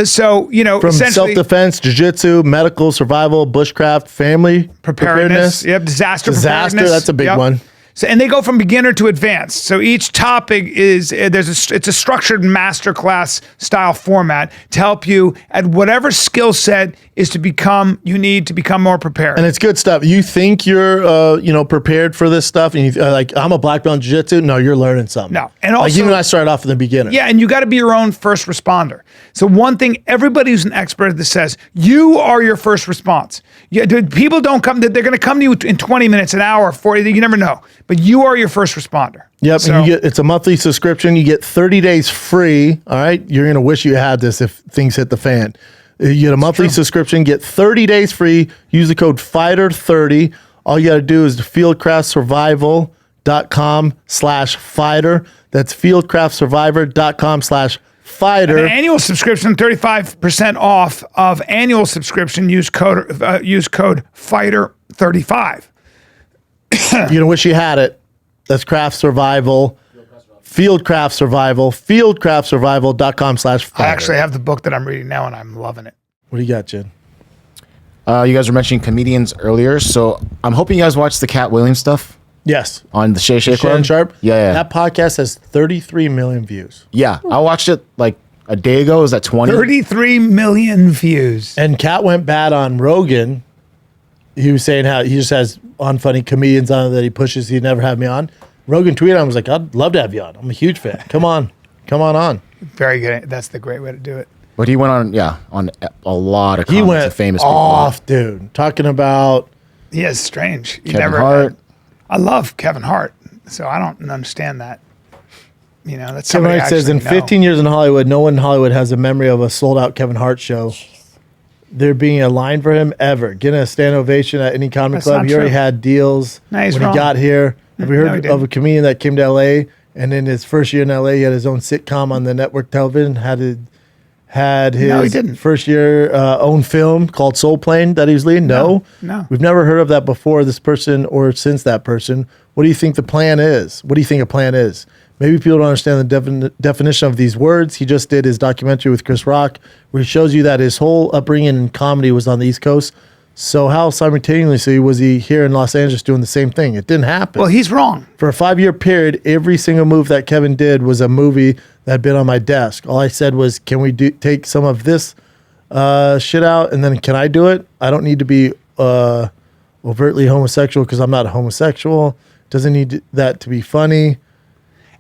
So, from self-defense, jiu-jitsu, medical, survival, bushcraft, family preparedness. Yep, disaster Disaster, preparedness. that's a big one. So, and they go from beginner to advanced. So each topic is it's a structured masterclass style format to help you at whatever skill set is you need to become more prepared. And it's good stuff. You think you're, prepared for this stuff, and you like, I'm a black belt in jiu-jitsu. No, you're learning something. No, and also, like even I started off in the beginner. Yeah, and you got to be your own first responder. So one thing, everybody who's an expert at this says, you are your first response. Yeah, people don't come. They're going to come to you in 20 minutes, an hour, 40. You never know, but you are your first responder. Yep, So, and it's a monthly subscription. You get 30 days free. All right, you're gonna wish you had this if things hit the fan. You get a monthly subscription, get 30 days free. Use the code FIGHTER30. All you got to do is fieldcraftsurvival.com/fighter. That's fieldcraftsurvivor.com/fighter. an annual subscription, 35% off of annual subscription. Use code FIGHTER35. You're gonna wish you had it. That's Craft Survival. Fieldcraft Survival. Fieldcraftsurvival.com/fighter. I actually have the book that I'm reading now, and I'm loving it. What do you got, Jen? You guys were mentioning comedians earlier, so I'm hoping you guys watched the Cat Williams stuff Yes. on the Shay Shay Club. Shannon Sharpe? Yeah. That podcast has 33 million views. Yeah, I watched it like a day ago. Is that 20? 33 million views. And Cat went bad on Rogan. He was saying how he just has unfunny comedians on that he pushes. He'd never have me on. Rogan tweeted, I was like, I'd love to have you on. I'm a huge fan. Come on on. Very good. That's the great way to do it. But he went on, on a lot of He comments went of famous off, dude. Talking about He is strange. You Kevin Hart. I love Kevin Hart, so I don't understand that. That's Kevin somebody Hart says in 15 years in Hollywood, no one in Hollywood has a memory of a sold out Kevin Hart show. There being a line for him ever. Getting a stand ovation at any comedy That's club. not He already true. had deals No, he's when wrong. he got here. Have you No, he heard didn't. of a comedian that came to LA and in his first year in LA, he had his own sitcom on the network television, had his No, he didn't. first year own film called Soul Plane that he was leading? No. We've never heard of that before, this person or since that person. What do you think the plan is? What do you think a plan is? Maybe people don't understand the definition of these words. He just did his documentary with Chris Rock where he shows you that his whole upbringing in comedy was on the East Coast. So how simultaneously was he here in Los Angeles doing the same thing? It didn't happen. Well, he's wrong. For a 5-year period, every single move that Kevin did was a movie that had been on my desk. All I said was, can we take some of this shit out, and then can I do it? I don't need to be overtly homosexual because I'm not a homosexual. Doesn't need that to be funny.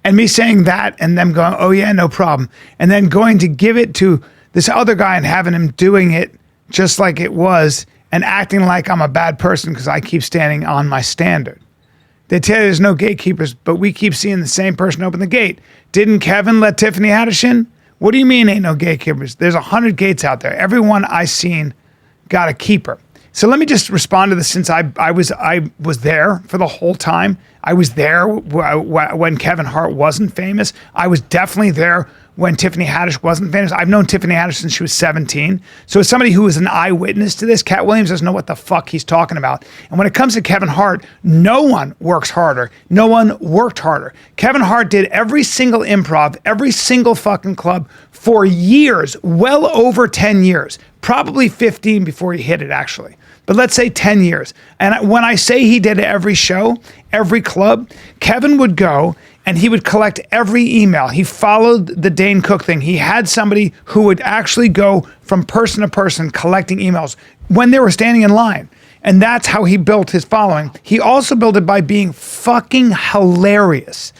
And me saying that and them going, oh, yeah, no problem. And then going to give it to this other guy and having him doing it just like it was and acting like I'm a bad person because I keep standing on my standard. They tell you there's no gatekeepers, but we keep seeing the same person open the gate. Didn't Kevin let Tiffany Haddish in? What do you mean ain't no gatekeepers? There's 100 gates out there. Everyone I seen got a keeper. So let me just respond to this since I was there for the whole time. I was there when Kevin Hart wasn't famous. I was definitely there when Tiffany Haddish wasn't famous. I've known Tiffany Haddish since she was 17. So as somebody who is an eyewitness to this, Cat Williams doesn't know what the fuck he's talking about. And when it comes to Kevin Hart, no one works harder. No one worked harder. Kevin Hart did every single improv, every single fucking club for years, well over 10 years, probably 15 before he hit it actually. But let's say 10 years. And when I say he did every show, every club, Kevin would go and he would collect every email. He followed the Dane Cook thing. He had somebody who would actually go from person to person collecting emails when they were standing in line. And that's how he built his following. He also built it by being fucking hilarious.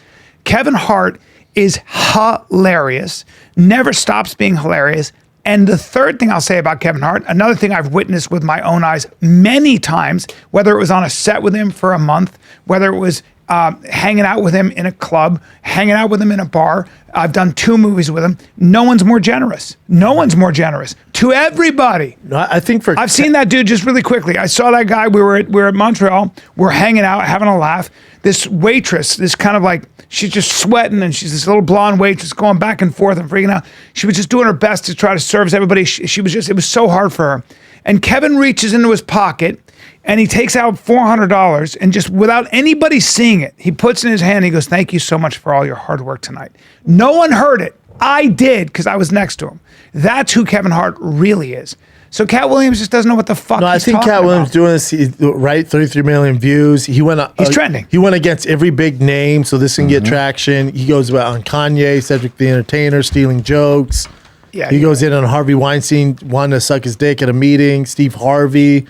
Kevin Hart is hilarious, never stops being hilarious. And the third thing I'll say about Kevin Hart, another thing I've witnessed with my own eyes many times, whether it was on a set with him for a month, whether it was hanging out with him in a club, hanging out with him in a bar. I've done 2 movies with him. No one's more generous. No one's more generous to everybody. No, I think I've seen that dude just really quickly. I saw that guy. We were at Montreal. We're hanging out, having a laugh. This waitress, this kind of like, she's just sweating and she's this little blonde waitress going back and forth and freaking out. She was just doing her best to try to service everybody. She was just, it was so hard for her. And Kevin reaches into his pocket and he takes out $400 and just without anybody seeing it, he puts in his hand. He goes, "Thank you so much for all your hard work tonight." No one heard it. I did because I was next to him. That's who Kevin Hart really is. So Cat Williams just doesn't know what the fuck. No, I he's think talking Cat Williams about. doing this right. 33 million views. He went. He's trending. He went against every big name, so this can get traction. He goes about on Kanye, Cedric the Entertainer, stealing jokes. Yeah, he goes in on Harvey Weinstein, wanting to suck his dick at a meeting. Steve Harvey.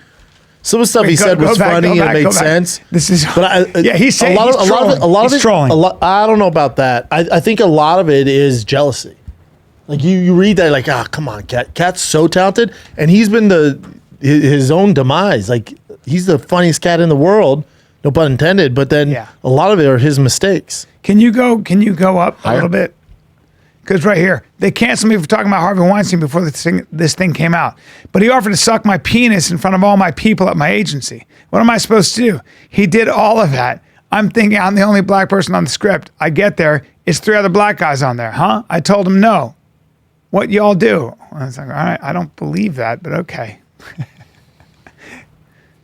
Some of the stuff he said was funny and it made sense. This is, but yeah, he's saying a lot of it. trolling. I don't know about that. I think a lot of it is jealousy. Like you read that, like, come on, Cat. Cat's so talented, and he's been his own demise. Like he's the funniest cat in the world, no pun intended. But then a lot of it are his mistakes. Can you go up a little bit? Because right here, they canceled me for talking about Harvey Weinstein before this thing came out. But he offered to suck my penis in front of all my people at my agency. What am I supposed to do? He did all of that. I'm thinking I'm the only black person on the script. I get there, it's 3 other black guys on there, huh? I told him no. What y'all do? I was like, all right, I don't believe that, but okay.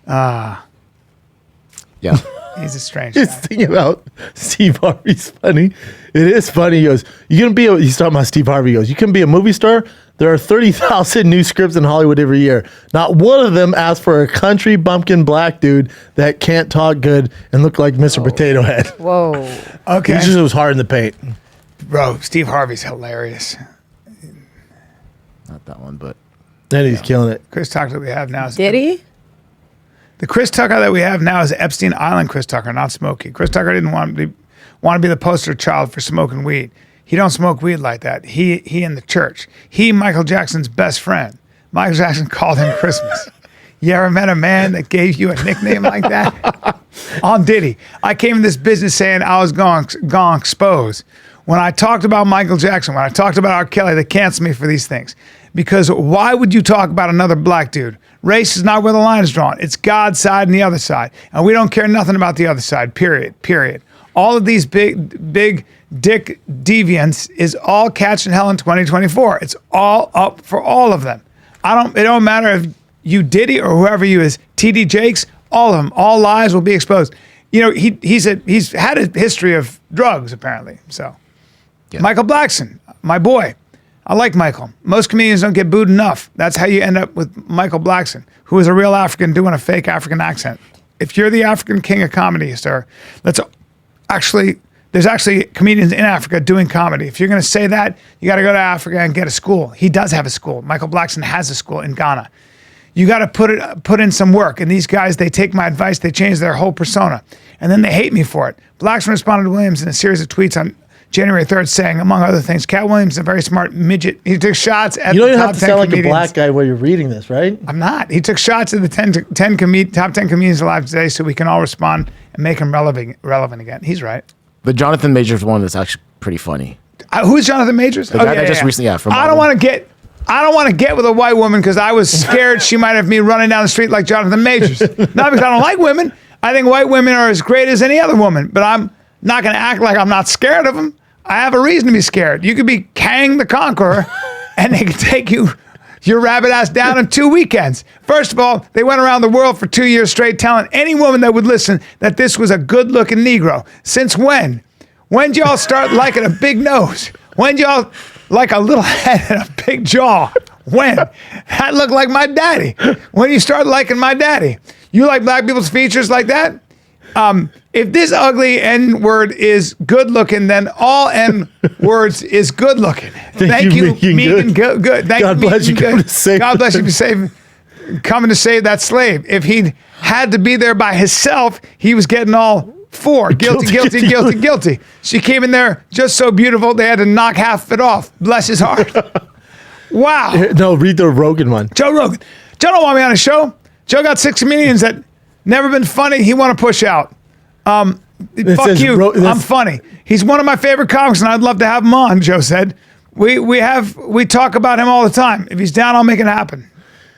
Yeah. He's a strange His guy. thing about Steve Harvey's funny. It is funny. He goes, he's talking about Steve Harvey. He goes, you can be a movie star. There are 30,000 new scripts in Hollywood every year. Not one of them asks for a country bumpkin black dude that can't talk good and look like Mr. Potato Head. Whoa. Okay. He just was hard in the paint. Bro, Steve Harvey's hilarious. Not that one, but And he's killing it. Chris Tucker that we have now is... Did he? The Chris Tucker that we have now is Epstein Island Chris Tucker, not Smokey. Chris Tucker didn't want to be the poster child for smoking weed. He don't smoke weed like that. He in the church. He, Michael Jackson's best friend. Michael Jackson called him Christmas. You ever met a man that gave you a nickname like that? On Diddy. I came in this business saying I was going expose. When I talked about Michael Jackson, when I talked about R. Kelly, they canceled me for these things. Because why would you talk about another black dude? Race is not where the line is drawn. It's God's side and the other side. And we don't care nothing about the other side, period. All of these big dick deviants is all catching hell in 2024. It's all up for all of them. It don't matter if you Diddy or whoever you is, TD Jakes, all of them, all lies will be exposed. You know, he's had a history of drugs, apparently. So Michael Blackson, my boy. I like Michael. Most comedians don't get booed enough. That's how you end up with Michael Blackson, who is a real African doing a fake African accent. If you're the African king of comedy, sir, there's actually comedians in Africa doing comedy. If you're going to say that, you got to go to Africa and get a school. He does have a school. Michael Blackson has a school in Ghana. You got to put in some work. And these guys, they take my advice, they change their whole persona, and then they hate me for it. Blackson responded to Williams in a series of tweets on January 3rd saying, among other things, Cat Williams is a very smart midget. He took shots at You don't the even top have to 10 sound like a comedians. black guy while you're reading this, right? I'm not. He took shots at the top 10 comedians alive today so we can all respond and make him relevant again. He's right. the Jonathan Majors one is actually pretty funny. Who's Jonathan Majors? The guy that just recently, from I don't want to get with a white woman because I was scared she might have me running down the street like Jonathan Majors. Not because I don't like women. I think white women are as great as any other woman, but I'm not going to act like I'm not scared of them. I have a reason to be scared. You could be Kang the Conqueror, and they could take your rabbit ass down in 2 weekends. First of all, they went around the world for 2 years straight telling any woman that would listen that this was a good-looking Negro. Since when? When'd y'all start liking a big nose? When'd y'all like a little head and a big jaw? When? That looked like my daddy. When you start liking my daddy? You like black people's features like that? If this ugly N-word is good looking, then all N-words is good looking. Thank you, Megan Good. Thank God bless you. God bless you for coming to save that slave. If he had to be there by himself, he was getting all four. Guilty. She came in there just so beautiful, they had to knock half of it off. Bless his heart. Wow. No, read the Rogan one. Joe Rogan. Joe don't want me on his show. Joe got 6 comedians that never been funny. He want to push out. Fuck you. I'm funny. He's one of my favorite comics, and I'd love to have him on. Joe said, "We talk about him all the time. If he's down, I'll make it happen."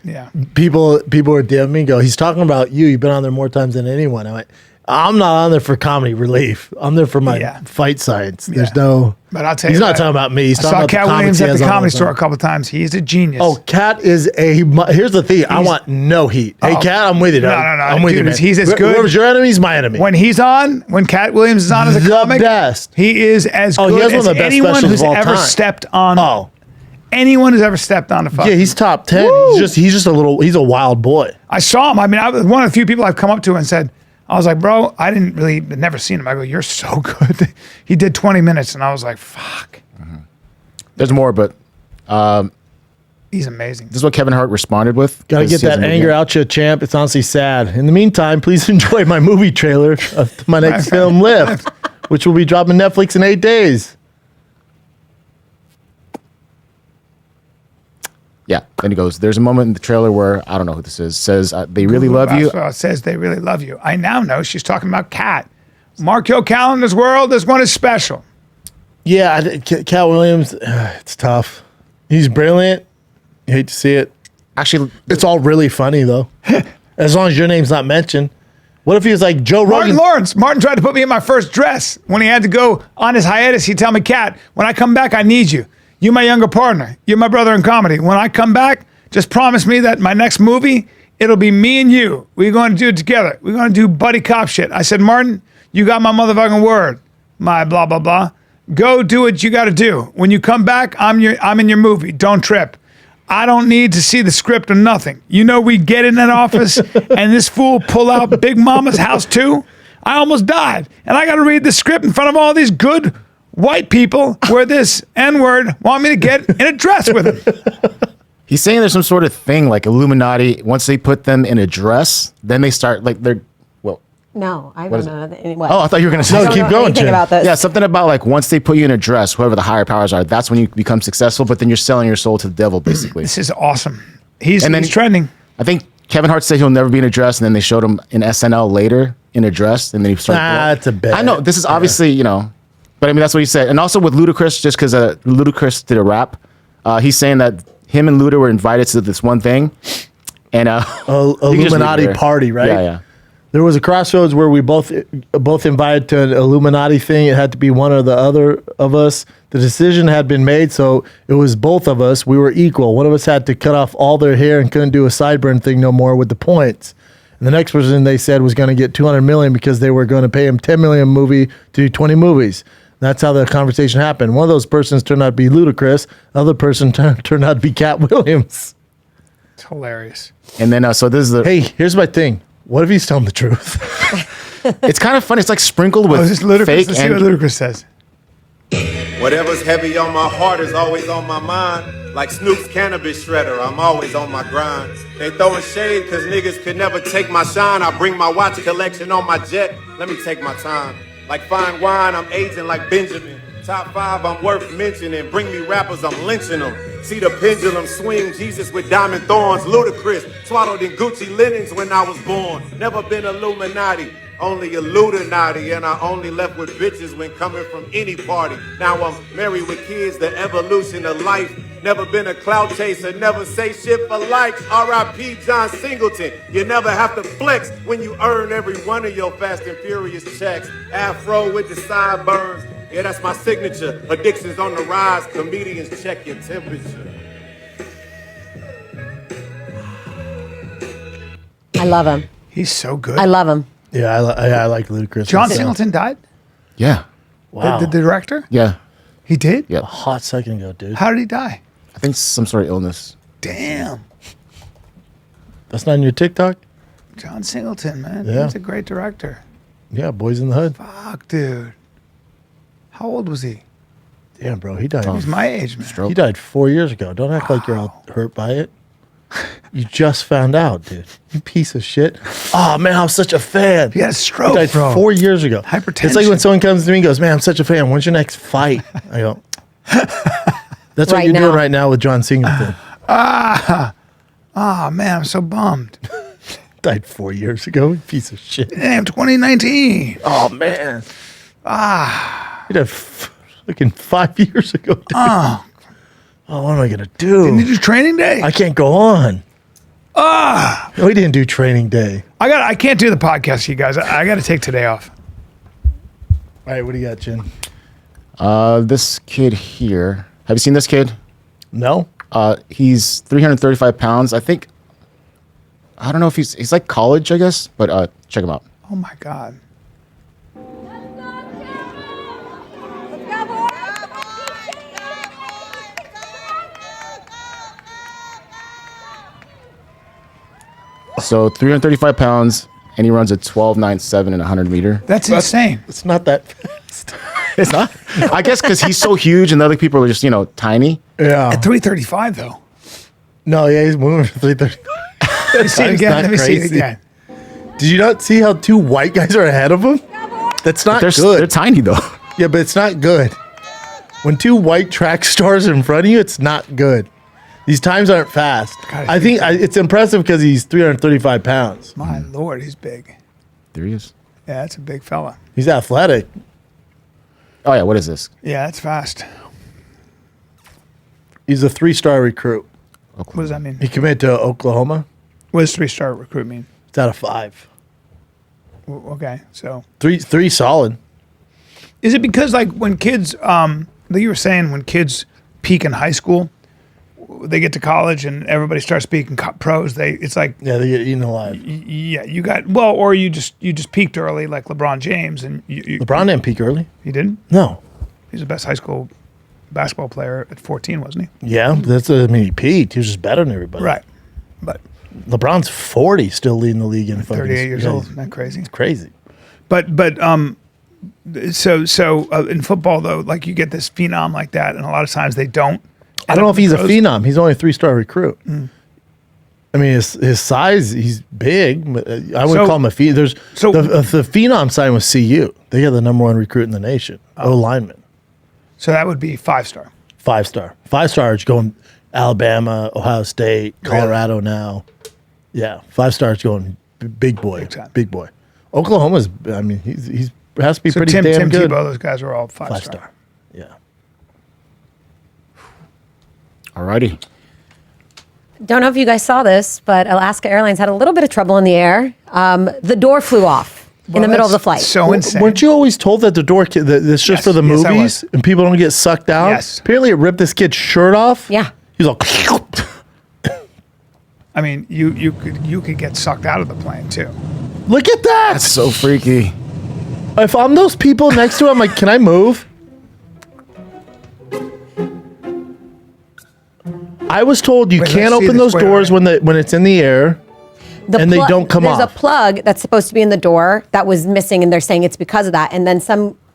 Yeah. People are DMing me. Go. He's talking about you. You've been on there more times than anyone. I went, I'm not on there for comedy relief. I'm there for my fight science. There's no. But I'll tell you, he's not talking about me. He's talking about Cat the Williams at the Comedy Store time. a couple of times. He's a genius. Oh, Cat is here's the thing. I want no heat. Hey, Cat, I'm with you. No. I'm with you, man. He's as good. Whoever's your enemy is my enemy. When Cat Williams is on as a comic, best. he is as he good has one as of the best anyone specials who's of all ever time. stepped on anyone who's ever stepped on a fucking. Yeah, he's top 10. He's a wild boy. I saw him. I mean, I was one of the few people I've come up to and said, I was like, bro, I'd never seen him. I go, you're so good. He did 20 minutes, and I was like, fuck. There's more, but He's amazing. this is what Kevin Hart responded with. Gotta get that anger out, you champ. It's honestly sad. In the meantime, please enjoy my movie trailer of my next film, Lift, which will be dropping Netflix in 8 days. Yeah. Then he goes, there's a moment in the trailer where, I don't know who this is, says, they really love you. It says they really love you. I now know she's talking about Cat. Mark your calendar's world. This one is special. Yeah, Cat Williams, it's tough. He's brilliant. You hate to see it. Actually, It's all really funny, though. As long as your name's not mentioned. What if he was like Joe Martin Rogan? Lawrence. Martin tried to put me in my first dress. When he had to go on his hiatus, he'd tell me, Cat, when I come back, I need you. You're my younger partner. You're my brother in comedy. When I come back, just promise me that my next movie, it'll be me and you. We're going to do it together. We're going to do buddy cop shit. I said, Martin, you got my motherfucking word. My blah, blah, blah. Go do what you got to do. When you come back, I'm in your movie. Don't trip. I don't need to see the script or nothing. You know, we get in that office and this fool pull out Big Mama's House 2. I almost died. And I got to read the script in front of all these good white people where this N-word want me to get in a dress with him. he's saying there's some sort of thing like Illuminati. Once they put them in a dress, then they start like they're, well, No, I What don't is know. What? oh, I thought you were going to No, say I don't keep know going, anything Jen. about this. Yeah, something about like once they put you in a dress, whoever the higher powers are, that's when you become successful, but then you're selling your soul to the devil, basically. This is awesome. He's And then- trending. I think Kevin Hart said he'll never be in a dress, and then they showed him in SNL later in a dress, and then he started. Nah, it's a bit. I know, this is obviously, you know, but I mean, that's what he said. And also with Ludacris, just because Ludacris did a rap, he's saying that him and Luda were invited to this one thing, and you can just read it Illuminati there. party, right? Yeah, yeah. There was a crossroads where we both invited to an Illuminati thing. It had to be one or the other of us. The decision had been made, so it was both of us. We were equal. One of us had to cut off all their hair and couldn't do a sideburn thing no more with the points. And the next person they said was going to get $200 million because they were going to pay him $10 million movie to do 20 movies. That's how the conversation happened. One of those persons turned out to be Ludacris. The other person turned out to be Cat Williams. It's hilarious. And then so this is the. Hey, here's my thing. What if he's telling the truth? It's kind of funny. It's like sprinkled with Oh, is this Ludacris? fake Let's see what Ludacris says. Whatever's heavy on my heart is always on my mind. Like Snoop's cannabis shredder, I'm always on my grind. They throwing shade cause niggas could never take my shine. I bring my watch collection on my jet, let me take my time. Like fine wine, I'm aging like Benjamin. Top 5, I'm worth mentioning. Bring me rappers, I'm lynching them. See the pendulum swing, Jesus with diamond thorns. Ludacris, swaddled in Gucci linens when I was born. Never been Illuminati, only Illuminati. And I only left with bitches when coming from any party. Now I'm married with kids, the evolution of life. Never been a clout chaser, never say shit for likes. R.I.P. John Singleton. You never have to flex when you earn every one of your Fast and Furious checks. Afro with the sideburns. Yeah, that's my signature. Addictions on the rise. Comedians check your temperature. I love him. He's so good. I love him. Yeah, I like Ludacris. John myself. Singleton died? Yeah. Wow. The director? Yeah. He did? Yeah. A hot second ago, dude. How did he die? I think some sort of illness. Damn. That's not in your TikTok? John Singleton, man. Yeah. He's a great director. Yeah, Boys in the Hood. Fuck, dude. How old was he? Damn, bro, he died. He's my age, man. Stroke. He died 4 years ago. Don't act like you're all hurt by it. You just found out, dude. You piece of shit. Oh, man, I was such a fan. He had a stroke, He died bro. 4 years ago. Hypertension. It's like when someone comes to me and goes, man, I'm such a fan. When's your next fight? I go, that's what Right you're now. doing right now with John Singleton. Oh, man, I'm so bummed. Died 4 years ago. You piece of shit. Damn, 2019. Oh, man. He died fucking 5 years ago, dude. Oh, what am I going to do? Didn't you do training day? I can't go on. No, we didn't do training day. I can't do the podcast, you guys. I got to take today off. All right, what do you got, Jen? This kid here. Have you seen this kid? No? He's 335 pounds. I think. I don't know if he's like college, I guess, but check him out. Oh, my God. So 335 pounds, and he runs a 12.97 in a 100-meter. That's insane. It's not that fast. It's not. I guess because he's so huge, and the other people are just tiny. Yeah. At 335 though. No, yeah, he's moving for 330. Let me see it again. not Let me see it crazy. again. Did you not see how 2 white guys are ahead of him? That's not They're good. tiny though. Yeah, but it's not good. When 2 white track stars are in front of you, it's not good. These times aren't fast. God, I think it's impressive because he's 335 pounds. My Lord, he's big. There he is. Yeah, that's a big fella. He's athletic. Oh yeah, what is this? Yeah, that's fast. He's a 3-star recruit. What does that mean? He committed to Oklahoma. What does 3-star recruit mean? It's out of 5. Okay, so 3 solid. is it because like when kids, like you were saying, when kids peak in high school, they get to college and everybody starts speaking pros. It's like Yeah, they get eaten alive. yeah, you got or you just peaked early like LeBron James and you LeBron didn't peak early. he didn't. No. He's the best high school basketball player at 14, wasn't he? Yeah, he peaked. He was just better than everybody. Right, but LeBron's 40, still leading the league in fucking 38 years yeah, old. Isn't that crazy? Crazy. But so in football though, like you get this phenom like that, and a lot of times they don't. I don't know if he's a phenom. He's only a 3-star recruit. I mean, his size, he's big, but I wouldn't call him a phenom. The phenom sign was CU. They got the #1 recruit in the nation. O-lineman. So that would be 5-star. 5-star. 5-star is going Alabama, Ohio State, Colorado now. Yeah, 5-star's going big boy. Big boy. Oklahoma's, I mean, he's has to be So pretty Tim damn good. Tebow, those guys are all 5-star. 5-star. Yeah. Alrighty. Don't know if you guys saw this, but Alaska Airlines had a little bit of trouble in the air. The door flew off in the middle of the flight. So insane. Weren't you always told that the door, that it's just Yes, for the yes, I movies was. and people don't get sucked out? Yes. Apparently it ripped this kid's shirt off. Yeah. He's all, I mean, you could get sucked out of the plane too. look at that. That's so freaky. If I'm those people next to him, I'm like, can I move? I was told you Wait, can't let's see open this. those Wait, doors wait. when it's in the air. And they don't come There's off. a plug that's supposed to be in the door that was missing, and they're saying it's because of that. And then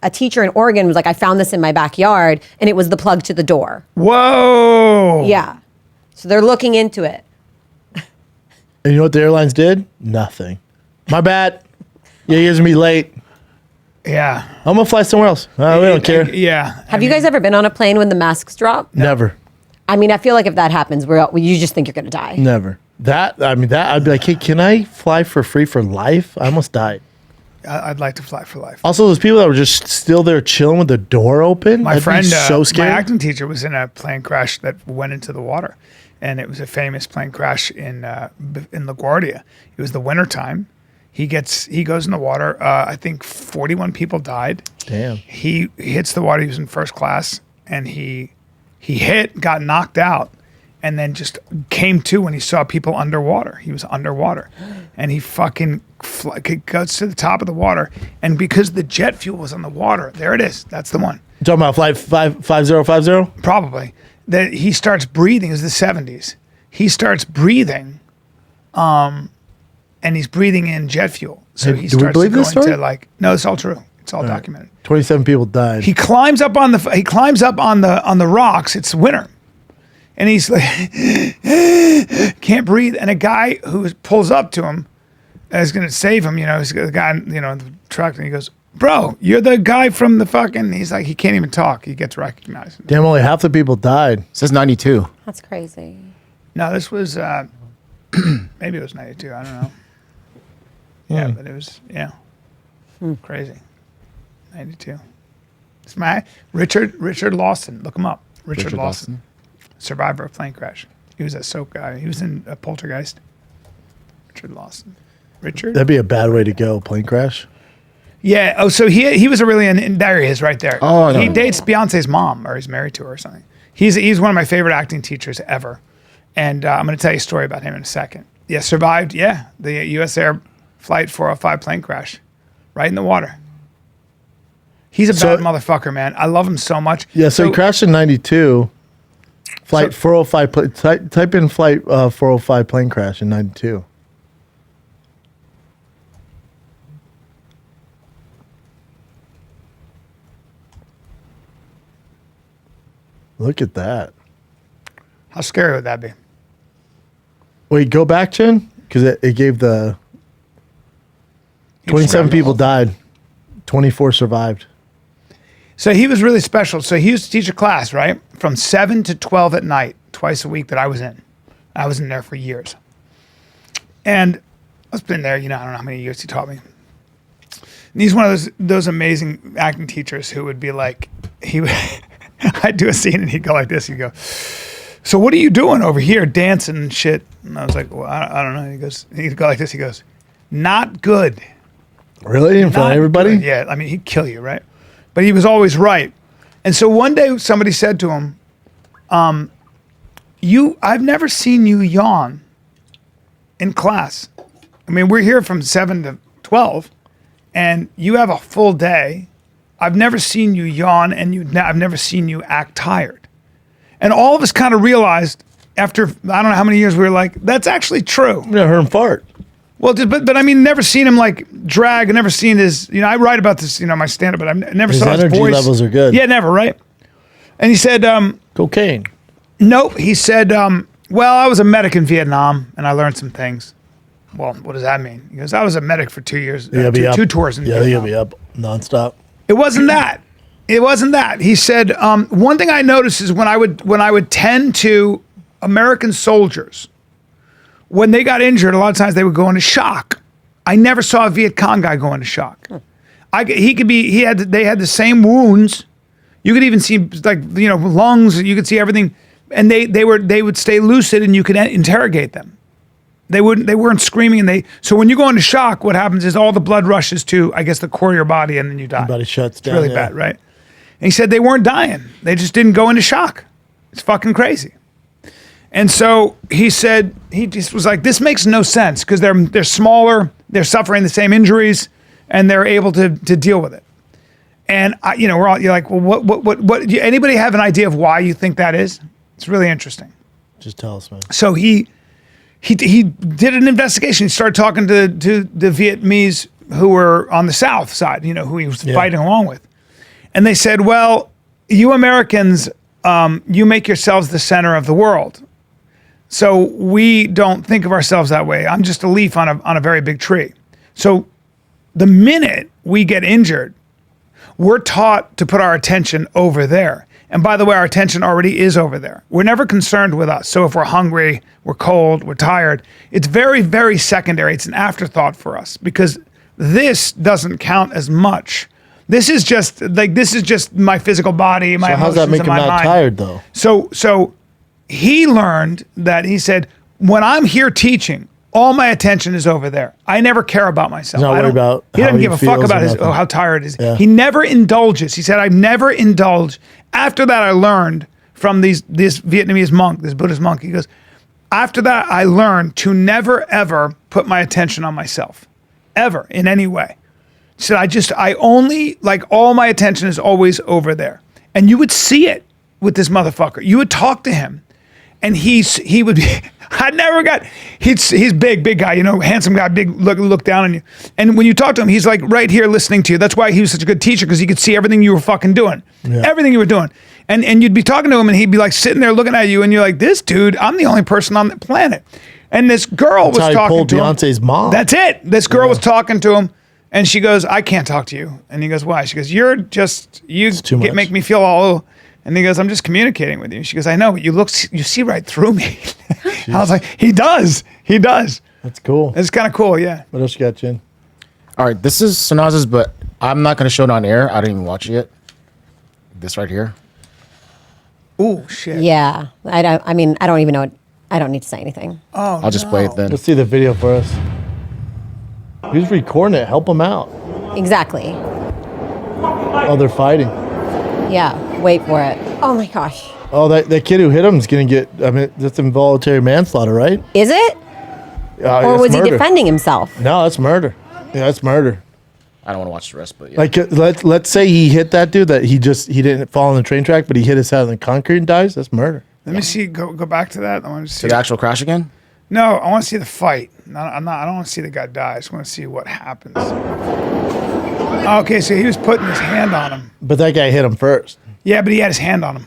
a teacher in Oregon was like, I found this in my backyard, and it was the plug to the door. Whoa. Yeah. So they're looking into it. And you know what the airlines did? Nothing. My bad. Yeah, you guys gonna be late. Yeah. I'm gonna fly somewhere else. We don't care. Yeah. Have you guys ever been on a plane when the masks drop? Never. I mean, I feel like if that happens, you just think you're going to die. Never. I'd be like, hey, can I fly for free for life? I almost died. I'd like to fly for life. Also, those people that were just still there chilling with the door open. My I'd be friend, so my scared. acting teacher was in a plane crash that went into the water, and it was a famous plane crash in LaGuardia. It was the wintertime. He goes in the water. I think 41 people died. Damn. He hits the water. He was in first class, and he got knocked out, and then just came to when he saw people underwater. He was underwater, and he fucking goes to the top of the water, and because the jet fuel was on the water, there it is. That's the one. You talking about flight 5050? Probably. That he starts breathing. It was the 70s. He starts breathing, and he's breathing in jet fuel. So Hey, he do we starts believe to go this story? into like, no, it's all true. It's all documented. 27 people died. He climbs up on the rocks. It's winter, and he's like can't breathe. And a guy who pulls up to him is going to save him. He's the guy in the truck, and he goes, "Bro, you're the guy from the fucking." He's like, he can't even talk. He gets recognized. Damn, only half the people died. It says 92. That's crazy. No, this was maybe it was 92. I don't know. Yeah, but it was crazy. 92. It's my Richard Lawson. Look him up. Richard Lawson. Survivor of plane crash. He was a soap guy. He was in a Poltergeist. Richard Lawson. Richard? That'd be a bad way to go, plane crash. Yeah. Oh, so he was a really, and there he is right there. Oh, no. He dates Beyonce's mom, or he's married to her or something. He's one of my favorite acting teachers ever. And I'm going to tell you a story about him in a second. Yeah, survived, the U.S. Air Flight 405 plane crash. Right in the water. He's a bad motherfucker, man. I love him so much. Yeah, so he crashed in 92. Flight 405, type in flight 405 plane crash in 92. Look at that. How scary would that be? Wait, go back, Chin, because it gave the 27 people died, 24 survived. So he was really special. So he used to teach a class, right? From 7 to 12 at night, twice a week that I was in. I was in there for years. And I've been there, I don't know how many years he taught me. And he's one of those amazing acting teachers who would be like, I'd do a scene and he'd go like this. He'd go, so what are you doing over here, dancing and shit? And I was like, well, I don't know. He'd go like this. He goes, not good. Really? In front of everybody? Good. Yeah, I mean, he'd kill you, right? But he was always right. And so one day somebody said to him, I've never seen you yawn in class. I mean, we're here from 7 to 12, and you have a full day. I've never seen you yawn, and I've never seen you act tired. And all of us kind of realized after, I don't know how many years, we were like, that's actually true. I never heard him fart. Well, but I mean, never seen him like drag. I never seen his, I write about this, my stand-up, but I never His saw his energy voice. levels are good. Yeah, never, right? And he said, Cocaine. nope. He said, well, I was a medic in Vietnam, and I learned some things. Well, what does that mean? He goes, I was a medic for 2 years, two tours in Vietnam. Yeah, you'll be up nonstop. It wasn't that. It wasn't that. He said, one thing I noticed is when I would tend to American soldiers, when they got injured, a lot of times they would go into shock. I never saw a Viet Cong guy go into shock. They had the same wounds. You could even see lungs. You could see everything, and they would stay lucid, and you could interrogate them. They weren't screaming, so when you go into shock, what happens is all the blood rushes to, I guess, the core of your body, and then you die. Your body shuts down. It's really bad, right? And he said they weren't dying. They just didn't go into shock. It's fucking crazy. And so he said, he just was like, this makes no sense because they're smaller, they're suffering the same injuries, and they're able to deal with it. And you're like, well, what? Anybody have an idea of why you think that is? It's really interesting. Just tell us, man. So he did an investigation. He started talking to the Vietnamese who were on the south side, who he was fighting along with. And they said, well, you Americans, you make yourselves the center of the world. So we don't think of ourselves that way. I'm just a leaf on a very big tree. So the minute we get injured, we're taught to put our attention over there. And by the way, our attention already is over there. We're never concerned with us. So if we're hungry, we're cold, we're tired, it's very, very secondary. It's an afterthought for us because this doesn't count as much. This is just my physical body, my So how's that emotions, make and him my not mind. tired, though? So he learned that he said, when I'm here teaching, all my attention is over there. I never care about myself. He's not worried about He how doesn't he give a fuck feels about or nothing. how tired he is. Yeah. He never indulges. He said, I've never indulged. After that, I learned from this Vietnamese monk, this Buddhist monk. He goes, after that, I learned to never, ever put my attention on myself, ever, in any way. He said, I only, all my attention is always over there. And you would see it with this motherfucker. You would talk to him, and he would be, he's big guy, handsome guy, big, look down on you. And when you talk to him, he's like right here listening to you. That's why he was such a good teacher, because he could see everything you were fucking doing. Yeah. Everything you were doing. And you'd be talking to him, and he'd be like sitting there looking at you, and you're like, this dude, I'm the only person on the planet. And this girl was talking to him. Beyonce's mom. That's it. This girl was talking to him, and she goes, I can't talk to you. And he goes, why? She goes, you make me feel all. And he goes, I'm just communicating with you. She goes, I know, but you see right through me. I was like, he does. That's cool. It's kind of cool, yeah. What else you got, Jen? All right, this is Sanaz's, but I'm not going to show it on air. I didn't even watch it yet. This right here. Ooh, shit. Yeah. I don't even know. I don't need to say anything. Oh, I'll just play it then. Let's see the video for us. Who's recording it? Help him out. Exactly. Oh, they're fighting. Yeah. Wait for it. Oh my gosh. Oh, that kid who hit him is going to get, that's involuntary manslaughter, right? Is it? Or was he defending himself? No, that's murder. Yeah, that's murder. I don't want to watch the rest, but yeah. Like, let's say he hit that dude, that he didn't fall on the train track, but he hit his head on the concrete and dies. That's murder. Let me see. Go back to that. I want to see. To the actual crash again? No, I want to see the fight. I don't want to see the guy die. I just want to see what happens. Okay, so he was putting his hand on him. But that guy hit him first. Yeah, but he had his hand on him.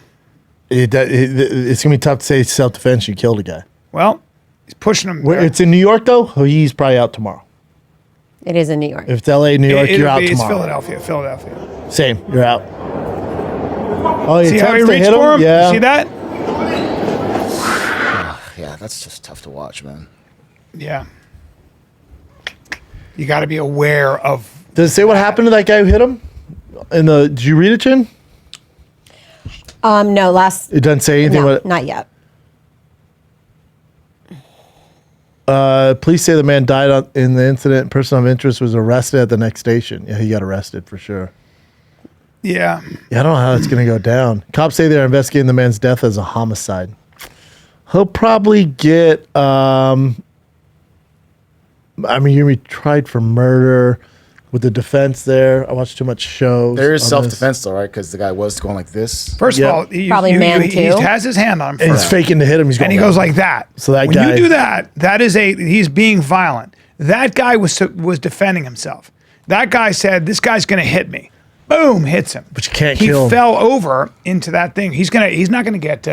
It's gonna be tough to say self-defense. You killed a guy. Well, he's pushing him. It's in New York though. He's probably out tomorrow. It is in New York. If it's L.A., New York, you're out It's tomorrow. Philadelphia. Same. You're out. Oh, he See how he attempts to reached hit for him? Yeah. You see that? Yeah, that's just tough to watch, man. Yeah. You got to be aware of. Does it say what happened to that guy who hit him? Did you read it, Chin? No, It doesn't say anything. no, about it. not yet. Police say the man died in the incident. Person of interest was arrested at the next station. Yeah, he got arrested for sure. Yeah. Yeah, I don't know how it's going to go down. Cops say they're investigating the man's death as a homicide. He'll probably get, he'll be tried for murder with the defense there. I watched too much shows. There is on self-defense though, right? Because the guy was going like this. First Yeah. of all, Probably he too. has his hand on him And first. he's faking to hit him. He's going And he goes like that. So that when guy- you do that, he's being violent. That guy was defending himself. That guy said, "This guy's going to hit me." Boom, hits him. But you can't he kill him. fell over into that thing. He's not going to get.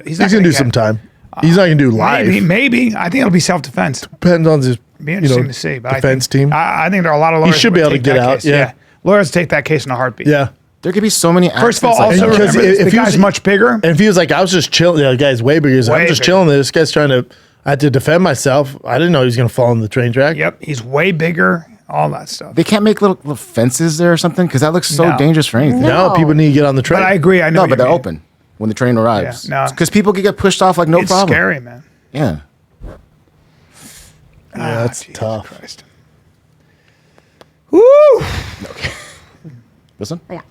He's going to do some time. He's not going to do live. Maybe. I think it'll be self-defense. Depends on his Be interesting to see. But defense I think, team. I think there are a lot of lawyers. should who be would able to take get that out, case. yeah. Lawyers take that case in a heartbeat. yeah. There could be so many. First of all, accidents also like that. because remember, if the he guy's was- much bigger. And if he was like, I was just chilling, the guy's way bigger. He's like, I'm Way just bigger. chilling. This guy's trying to, I had to defend myself. I didn't know he was going to fall in the train track. Yep, he's way bigger. All that stuff. They can't make little fences there or something because that looks so No. dangerous for anything. Now No. people need to get on the train. But I agree. I know. No, what but you they're mean. open when the train arrives. Yeah, no. Because people can get pushed off like no It's problem. scary, man. Yeah. Yeah, that's Jesus tough. Christ. Woo! Listen. Yeah.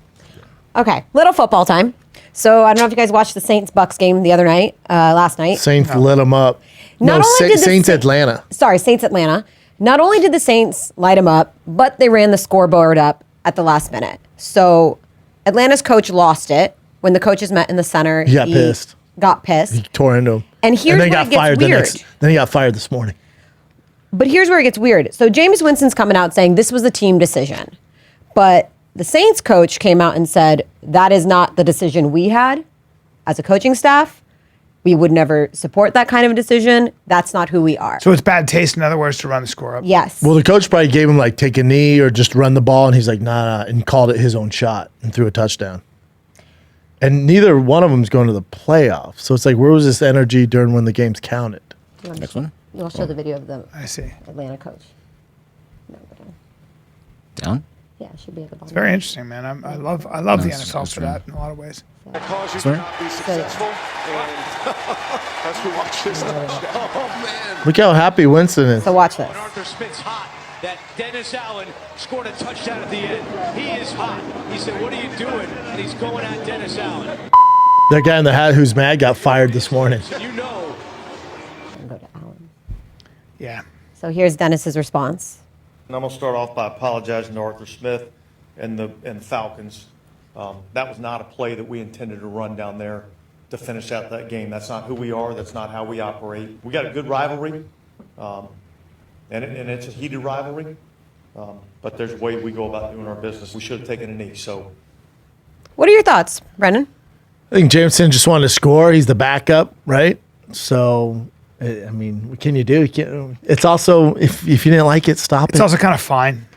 Okay, little football time. So I don't know if you guys watched the Saints-Bucks game the other night, last night. Saints lit them up. Not only did the Saints Saints- Atlanta. Sorry, Saints Atlanta. Not only did the Saints light them up, but they ran the scoreboard up at the last minute. So Atlanta's coach lost it when the coaches met in the center. He got pissed. Got pissed. He tore into him. And here's then he where got it gets fired weird. Then he got fired this morning. But here's where it gets weird. So Jameis Winston's coming out saying this was a team decision. But the Saints coach came out and said that is not the decision we had as a coaching staff. We would never support that kind of a decision. That's not who we are. So it's bad taste, in other words, to run the score up. Yes. Well, the coach probably gave him like take a knee or just run the ball, and he's like, nah, and called it his own shot and threw a touchdown. And neither one of them is going to the playoffs. So it's like, where was this energy during when the games counted? Next one. You'll show the video of the I see. Atlanta coach. No, go down. Down. Yeah, it should be at the bottom. It's very interesting, man. I love the Nice. NFL for that in a lot of ways. Cause you Sorry? cannot be successful. And as we watch this touchdown. Oh, man. Look how happy Winston is. So watch this. Arthur Smith's hot. That Dennis Allen scored a touchdown at the end. He is hot. He said, "What are you doing?" And he's going at Dennis Allen. That guy in the hat who's mad got fired this morning. So you know. And go to Allen. Yeah. So here's Dennis's response. And I'm going to start off by apologizing to Arthur Smith and the Falcons. That was not a play that we intended to run down there to finish out that game. That's not who we are. That's not how we operate. We got a good rivalry, and it's a heated rivalry. But there's a way we go about doing our business. We should have taken a knee. So What are your thoughts, Brendan? I think Jameson just wanted to score. He's the backup, right? So, I mean, what can you do? You can't, it's also, if you didn't like it, stop It's it. also kind of fine.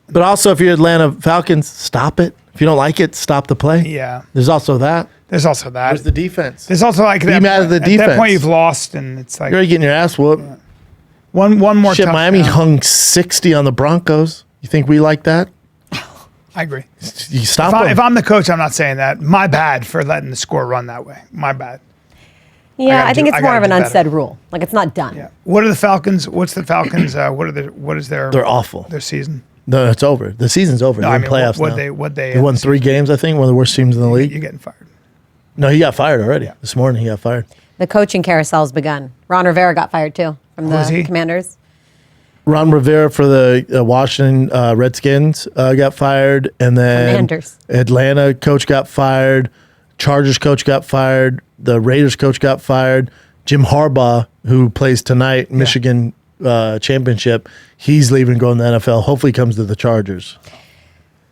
But also, if you're Atlanta Falcons, stop it. If you don't like it, stop the play. Yeah. There's also that. There's also that. Where's the defense? There's also like Be that. mad at the At that defense. point, you've lost, and it's like You're already getting your ass whooped. one more. Shit, touchdown. Miami hung 60 on the Broncos. You think we like that? I agree. You stop If, them. if I'm the coach, I'm not saying that. My bad for letting the score run that way. My bad. Yeah, gotta I think do- it's I more gotta of an do better. unsaid rule. Like it's not done. Yeah. What are the Falcons? What's the Falcons? What is their? They're awful. Their season. No, it's over. The season's over. No, They're I in mean, playoffs what now. they won 3 games, I think. One of the worst teams in the league. You're getting fired. No, he got fired already. This morning, he got fired. The coaching carousel's begun. Ron Rivera got fired too from was he? the Commanders. Ron Rivera for the Washington Redskins got fired, and then Commanders. Atlanta coach got fired. Chargers coach got fired. The Raiders coach got fired. Jim Harbaugh, who plays tonight, Michigan championship, he's leaving, going to the NFL. Hopefully, comes to the Chargers.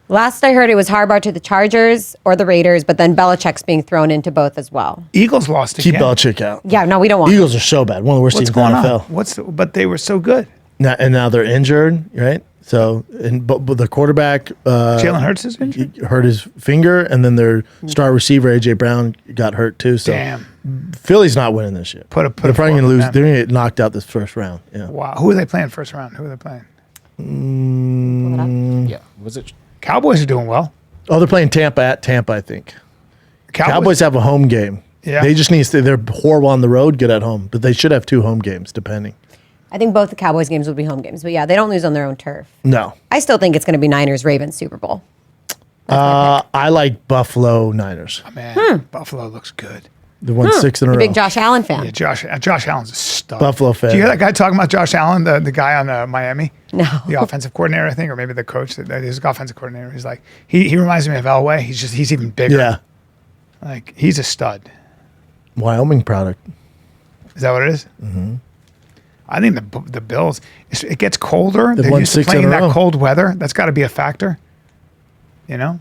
Last I heard, it was Harbaugh to the Chargers or the Raiders, but then Belichick's being thrown into both as well. Eagles lost again. Keep Belichick out. Yeah, no, we don't want him. Eagles are so bad. One of the worst What's teams in going the on? NFL. But they were so good. Now they're injured, right? So, but the quarterback Jalen Hurts is injured. hurt his finger, and then their star receiver AJ Brown got hurt too. So, Damn. Philly's not winning this year. Put a They're probably fork going to in lose. them. They're going to get knocked out this first round. Yeah. Wow. Who are they playing first round? Who are they playing? Yeah. Was it? Cowboys are doing well. Oh, they're playing Tampa at Tampa, I think. Cowboys have a home game. Yeah. They just need to. They're horrible on the road, good at home, but they should have 2 home games, depending. I think both the Cowboys games would be home games, but yeah, they don't lose on their own turf. No, I still think it's going to be Niners-Ravens Super Bowl. I like Buffalo Niners. Man, Buffalo looks good. They won 6 in a row. Big Josh Allen fan. Yeah, Josh Allen's a stud. Buffalo fan. Do you hear that guy talking about Josh Allen, the guy on Miami? No. The offensive coordinator, I think, or maybe the coach. That is offensive coordinator. He's like, he reminds me of Elway. He's even bigger. Yeah, Like, he's a stud. Wyoming product. Is that what it is? Mm-hmm. I think the Bills, it gets colder. They've They're won used to 6 in playing a that row. cold weather. That's got to be a factor. You know?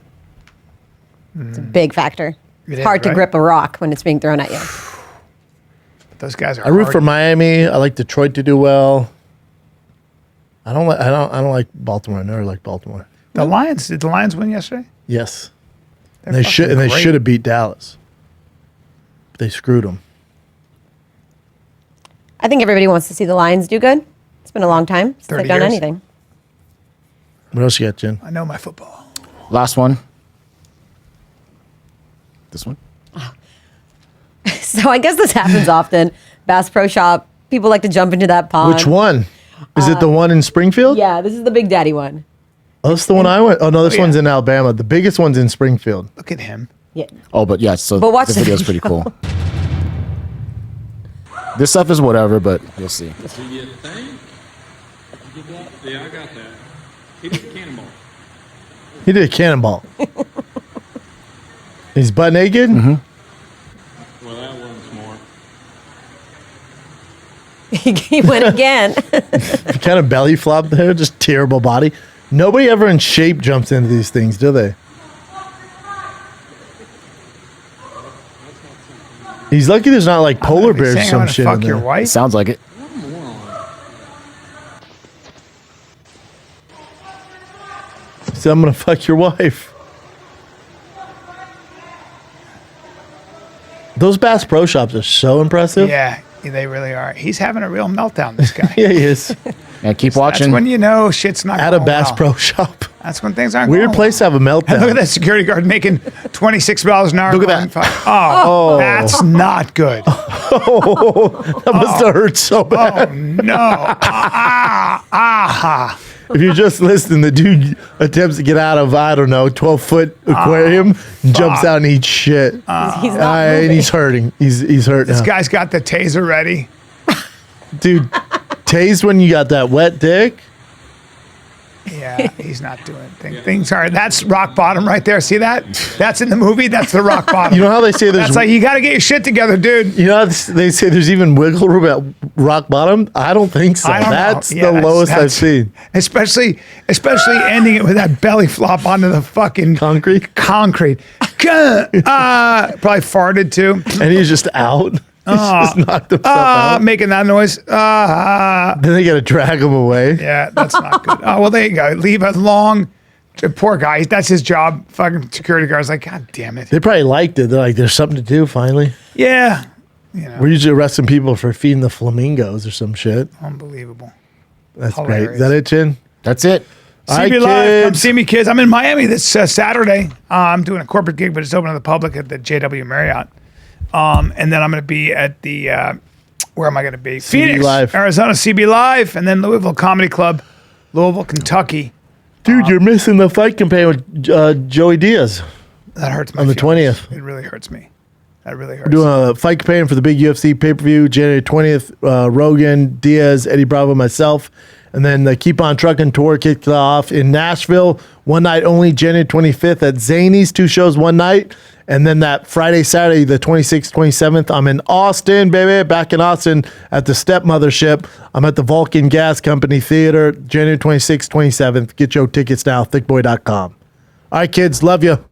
It's a big factor. It It's is, hard to right? grip a rock when it's being thrown at you. Those guys are I root hard. for Miami. I like Detroit to do well. I don't like Baltimore. I never like Baltimore. The Lions. Did the Lions win yesterday? Yes, They're they should. fucking And they great. should have beat Dallas. But they screwed them. I think everybody wants to see the Lions do good. It's been a long time since 30 they've done years. anything. What else you got, Jen? I know my football. Last one. This one. So I guess this happens often. Bass Pro Shop, people like to jump into that pond. Which one? Is it the one in Springfield? Yeah, this is the Big Daddy one. Oh, that's the one I went. Oh no, this yeah. one's in Alabama. The biggest one's in Springfield. Look at him. Yeah. Oh, but yeah. So But watch the the video's video. pretty cool. This stuff is whatever, but you'll see. Do you think? You did that? Yeah, I got that. He did the cannonball. He did a cannonball. He's butt naked. Mm-hmm. Well, that wasn't smart. He went again. Kind of belly flop there, just terrible body. Nobody ever in shape jumps into these things, do they? He's lucky there's not like polar He's bears or saying, I'm some gonna shit. fuck in your there. wife. Sounds like it. So I'm gonna fuck your wife. Those Bass Pro Shops are so impressive. Yeah, they really are. He's having a real meltdown, this guy. Yeah, he is. And keep That's watching. when you know shit's not At a going Bass well. Pro Shop. That's when things aren't Weird going place to have a well. meltdown. And look at that security guard making $26 an hour. Look at that. Oh, that's not good. That must have hurt so bad. Oh, no. If you're just listening, the dude attempts to get out of, I don't know, 12-foot aquarium and jumps out and eats shit. He's not And moving. he's hurting. He's hurt This now. guy's got the taser ready. Dude, tased when you got that wet dick. Yeah, he's not doing things. Things are. That's rock bottom right there. See that? That's in the movie. That's the rock bottom. You know how they say there's That's like, you got to get your shit together, dude. you know how they say there's even wiggle room at rock bottom? I don't think so. I don't know. That's Yeah, the lowest I've that's- seen. Especially ending it with that belly flop onto the fucking Concrete. Probably farted too. And he's just out. He's just knocked himself out. Making that noise. Then they got to drag him away. Yeah, that's not good. Oh, well, there you go. Leave a long, poor guy. That's his job. Fucking security guard's like, God damn it. They probably liked it. They're like, there's something to do finally. Yeah. You know, We're usually arresting people for feeding the flamingos or some shit. unbelievable. That's great. Hilarious. Is that it, Chin? That's it. All right, CB Live. Come kids. see me, kids. I'm in Miami this Saturday. I'm doing a corporate gig, but it's open to the public at the JW Marriott. And then I'm going to be at the, where am I going to be? Phoenix, Live. Arizona, CB Live, and then Louisville Comedy Club, Louisville, Kentucky. Dude, you're missing the fight campaign with Joey Diaz. That hurts my On the feelings. 20th. It really hurts me. That really hurts. Doing a fight campaign for the big UFC pay-per-view, January 20th. Rogan, Diaz, Eddie Bravo, myself. And then the Keep On Truckin' tour kicked off in Nashville. One night only, January 25th at Zany's. 2 shows one night. And then that Friday, Saturday, the 26th, 27th, I'm in Austin, baby. Back in Austin at the Step Mothership. I'm at the Vulcan Gas Company Theater, January 26th, 27th. Get your tickets now, thickboy.com. All right, kids. Love you.